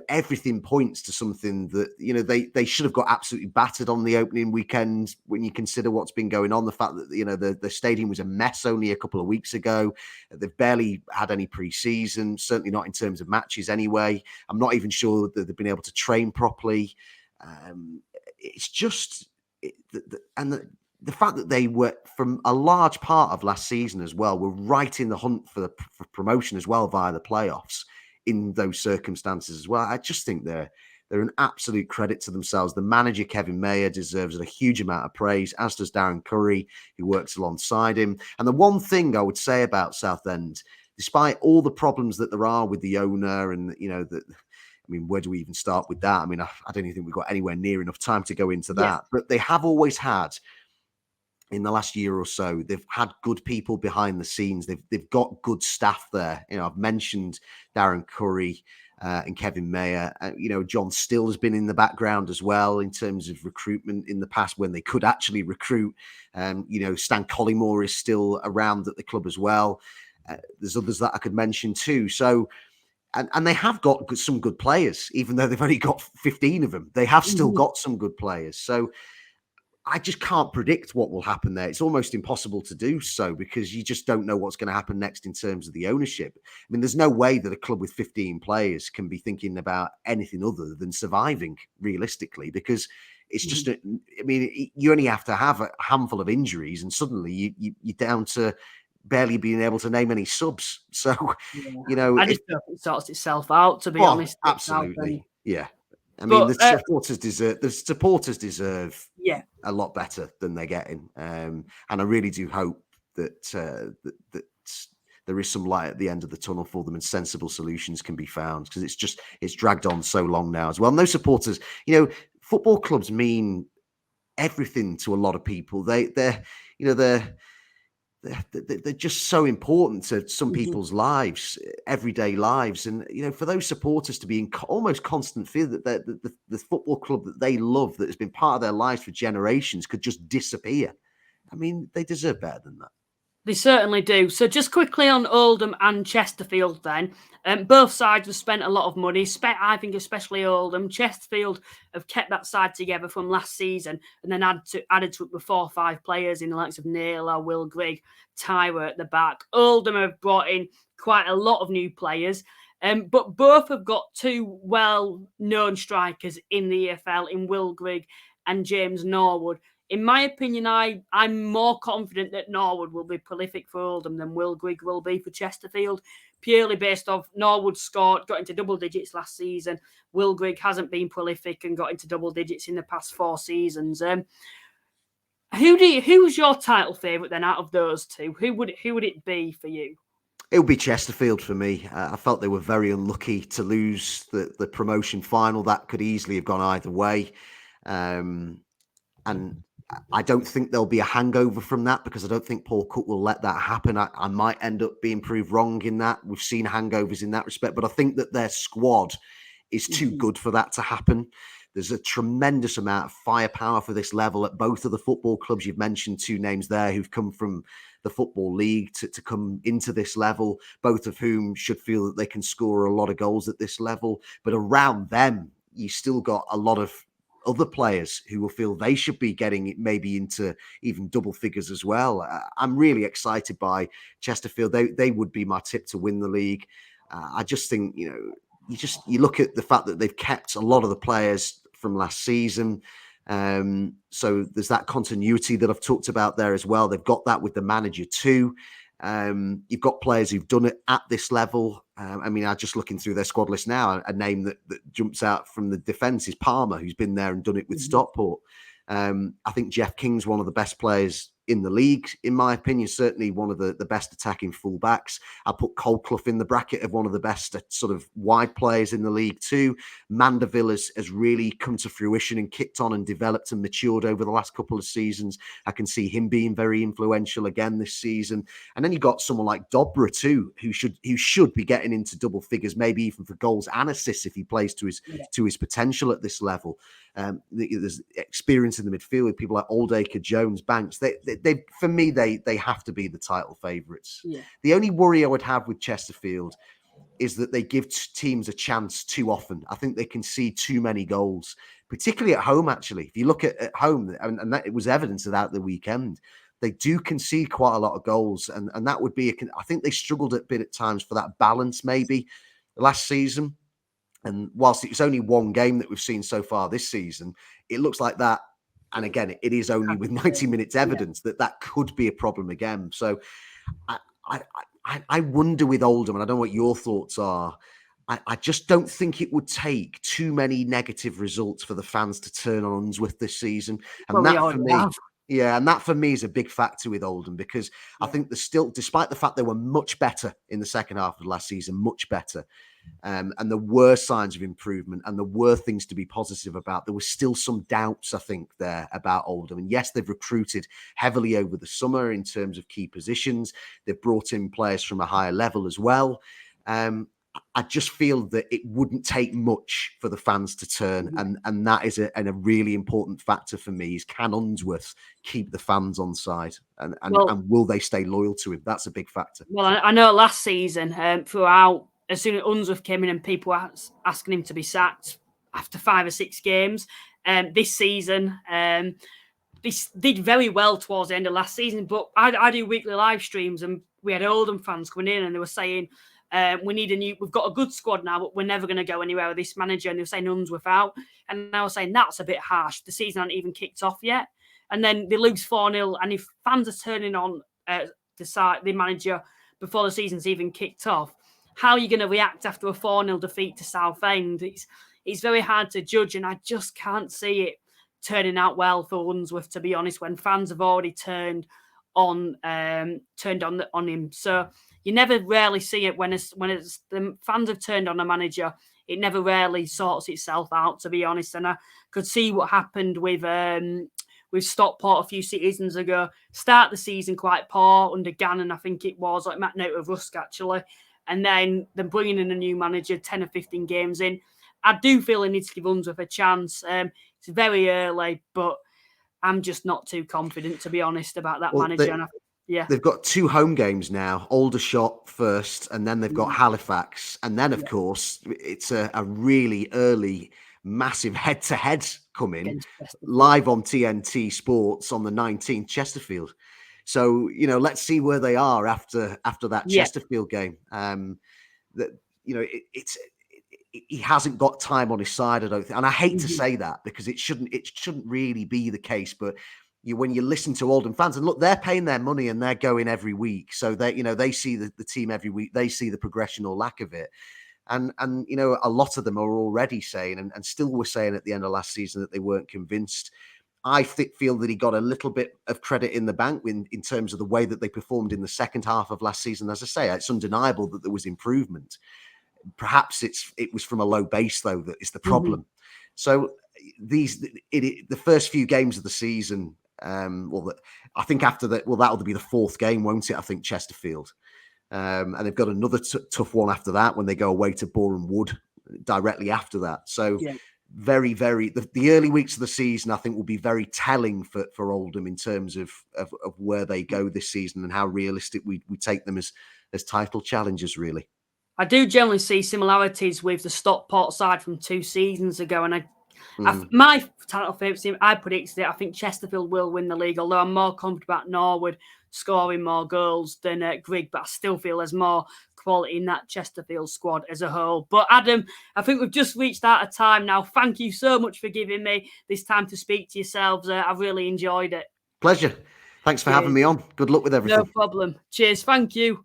everything points to something that they should have got absolutely battered on the opening weekend. When you consider what's been going on, the fact that the stadium was a mess only a couple of weeks ago, they've barely had any pre-season, certainly not in terms of matches anyway. I'm not even sure that they've been able to train properly. It's just the fact that they were, from a large part of last season as well, were right in the hunt for promotion as well via the playoffs in those circumstances as well. I just think they're an absolute credit to themselves. The manager, Kevin Mayer, deserves a huge amount of praise, as does Darren Curry, who works alongside him. And the one thing I would say about Southend, despite all the problems that there are with the owner and, where do we even start with that? I don't even think we've got anywhere near enough time to go into that. Yeah. But they have always had, in the last year or so, they've had good people behind the scenes. They've got good staff there. I've mentioned Darren Curry and Kevin Mayer. John Still has been in the background as well in terms of recruitment in the past when they could actually recruit. Stan Collymore is still around at the club as well. There's others that I could mention too. So, and they have got some good players, even though they've only got 15 of them. They have still got some good players. So I just can't predict what will happen there. It's almost impossible to do so because you just don't know what's going to happen next in terms of the ownership. There's no way that a club with 15 players can be thinking about anything other than surviving realistically, because it's just, you only have to have a handful of injuries and suddenly you're down to barely being able to name any subs. So, I just hope it sorts itself out, to be honest. Absolutely. Yeah. The supporters deserve a lot better than they're getting. And I really do hope that that there is some light at the end of the tunnel for them and sensible solutions can be found, because it's dragged on so long now as well. No supporters, football clubs mean everything to a lot of people. They're just so important to some people's lives, everyday lives. And, for those supporters to be in almost constant fear that the football club that they love, that has been part of their lives for generations, could just disappear. They deserve better than that. They certainly do. So just quickly on Oldham and Chesterfield then. Both sides have spent a lot of money. I think especially Oldham. Chesterfield have kept that side together from last season and then added to it with 4 or 5 players in the likes of Naylor, Will Grigg, Tyra at the back. Oldham have brought in quite a lot of new players. But both have got 2 well-known strikers in the EFL in Will Grigg and James Norwood. In my opinion, I'm more confident that Norwood will be prolific for Oldham than Will Grigg will be for Chesterfield, purely based off Norwood got into double digits last season. Will Grigg hasn't been prolific and got into double digits in the past 4 seasons. Who's your title favourite then out of those 2? Who would it be for you? It would be Chesterfield for me. I felt they were very unlucky to lose the promotion final. That could easily have gone either way. And I don't think there'll be a hangover from that because I don't think Paul Cook will let that happen. I might end up being proved wrong in that. We've seen hangovers in that respect, but I think that their squad is too good for that to happen. There's a tremendous amount of firepower for this level at both of the football clubs. You've mentioned 2 names there who've come from the Football League to come into this level, both of whom should feel that they can score a lot of goals at this level. But around them, you still got a lot of other players who will feel they should be getting it maybe into even double figures as well. I'm really excited by Chesterfield. They would be my tip to win the league. I just think, you look at the fact that they've kept a lot of the players from last season. So there's that continuity that I've talked about there as well. They've got that with the manager too. You've got players who've done it at this level. I'm just looking through their squad list now. A name that jumps out from the defence is Palmer, who's been there and done it with Stockport. I think Jeff King's one of the best players in the league, in my opinion, certainly one of the best attacking fullbacks. I put Colclough in the bracket of one of the best sort of wide players in the league too. Mandeville has really come to fruition and kicked on and developed and matured over the last couple of seasons. I can see him being very influential again this season. And then you've got someone like Dobra too, who should be getting into double figures, maybe even for goals and assists if he plays to his potential at this level. There's experience in the midfield with people like Oldacre, Jones, Banks. They for me, they have to be the title favourites. Yeah. The only worry I would have with Chesterfield is that they give teams a chance too often. I think they can see too many goals, particularly at home, actually. If you look at home, and that it was evidence of that the weekend, they do concede quite a lot of goals. And that would be, I think they struggled a bit at times for that balance maybe last season. And whilst it's only 1 game that we've seen so far this season, it looks like that. And again, it is only with 90 minutes evidence that could be a problem again. So I wonder with Oldham, and I don't know what your thoughts are. I just don't think it would take too many negative results for the fans to turn on Unsworth this season. And that for me, and that for me is a big factor with Oldham because I think despite the fact they were much better in the second half of last season, much better. And there were signs of improvement and there were things to be positive about. There were still some doubts, I think, there about Oldham. And yes, they've recruited heavily over the summer in terms of key positions. They've brought in players from a higher level as well. I just feel that it wouldn't take much for the fans to turn. And that is a really important factor for me is can Unsworth keep the fans on side? And will they stay loyal to him? That's a big factor. Well, I know last season, throughout, as soon as Unsworth came in and people were asking him to be sacked after 5 or 6 games, this season, they did very well towards the end of last season. But I do weekly live streams and we had Oldham fans coming in and they were saying, we've got a good squad now, but we're never going to go anywhere with this manager. And they were saying Unsworth out. And I was saying, that's a bit harsh. The season hasn't even kicked off yet. And then they lose 4-0. And if fans are turning on the manager before the season's even kicked off, how are you going to react after a 4-0 defeat to Southend? It's very hard to judge. And I just can't see it turning out well for Unsworth, to be honest, when fans have already turned on him. So you never rarely see it when the fans have turned on a manager. It never rarely sorts itself out, to be honest. And I could see what happened with Stockport a few seasons ago. Start the season quite poor under Gannon, I think it was, like Matt Note of Rusk actually. And then bringing in a new manager 10 or 15 games in. I do feel he needs to give Unsworth a chance. It's very early, but I'm just not too confident, to be honest, about that manager. Yeah. They've got 2 home games now, Aldershot first, and then they've got Halifax. And then, of Yeah. course, it's a really early, massive head-to-head coming Against Chesterfield. live on TNT Sports on the 19th, Chesterfield. So, let's see where they are after that Yeah. Chesterfield game. That he hasn't got time on his side, I don't think. And I hate to say that because it shouldn't really be the case. But when you listen to Oldham fans, and look, they're paying their money and they're going every week, so they see the team every week, they see the progression or lack of it. And a lot of them are already saying, and still were saying at the end of last season, that they weren't convinced. I feel that he got a little bit of credit in the bank in terms of the way that they performed in the second half of last season. As I say, it's undeniable that there was improvement. Perhaps it was from a low base, though, that is the problem. So the first few games of the season, I think after that, that'll be the 4th game, won't it? I think Chesterfield. And they've got another tough one after that when they go away to Boreham Wood directly after that. So very, very, the early weeks of the season, I think, will be very telling for Oldham in terms of where they go this season and how realistic we take them as title challengers, really. I do generally see similarities with the Stockport side from 2 seasons ago, and my title favourite team, I predicted it. I think Chesterfield will win the league, although I'm more confident about Norwood scoring more goals than Grigg, but I still feel there's more quality in that Chesterfield squad as a whole. But Adam, I think we've just reached out of time now. Thank you so much for giving me this time to speak to yourselves. I've really enjoyed it. Pleasure. Thanks for having me on. Good luck with everything. No problem. Cheers. Thank you.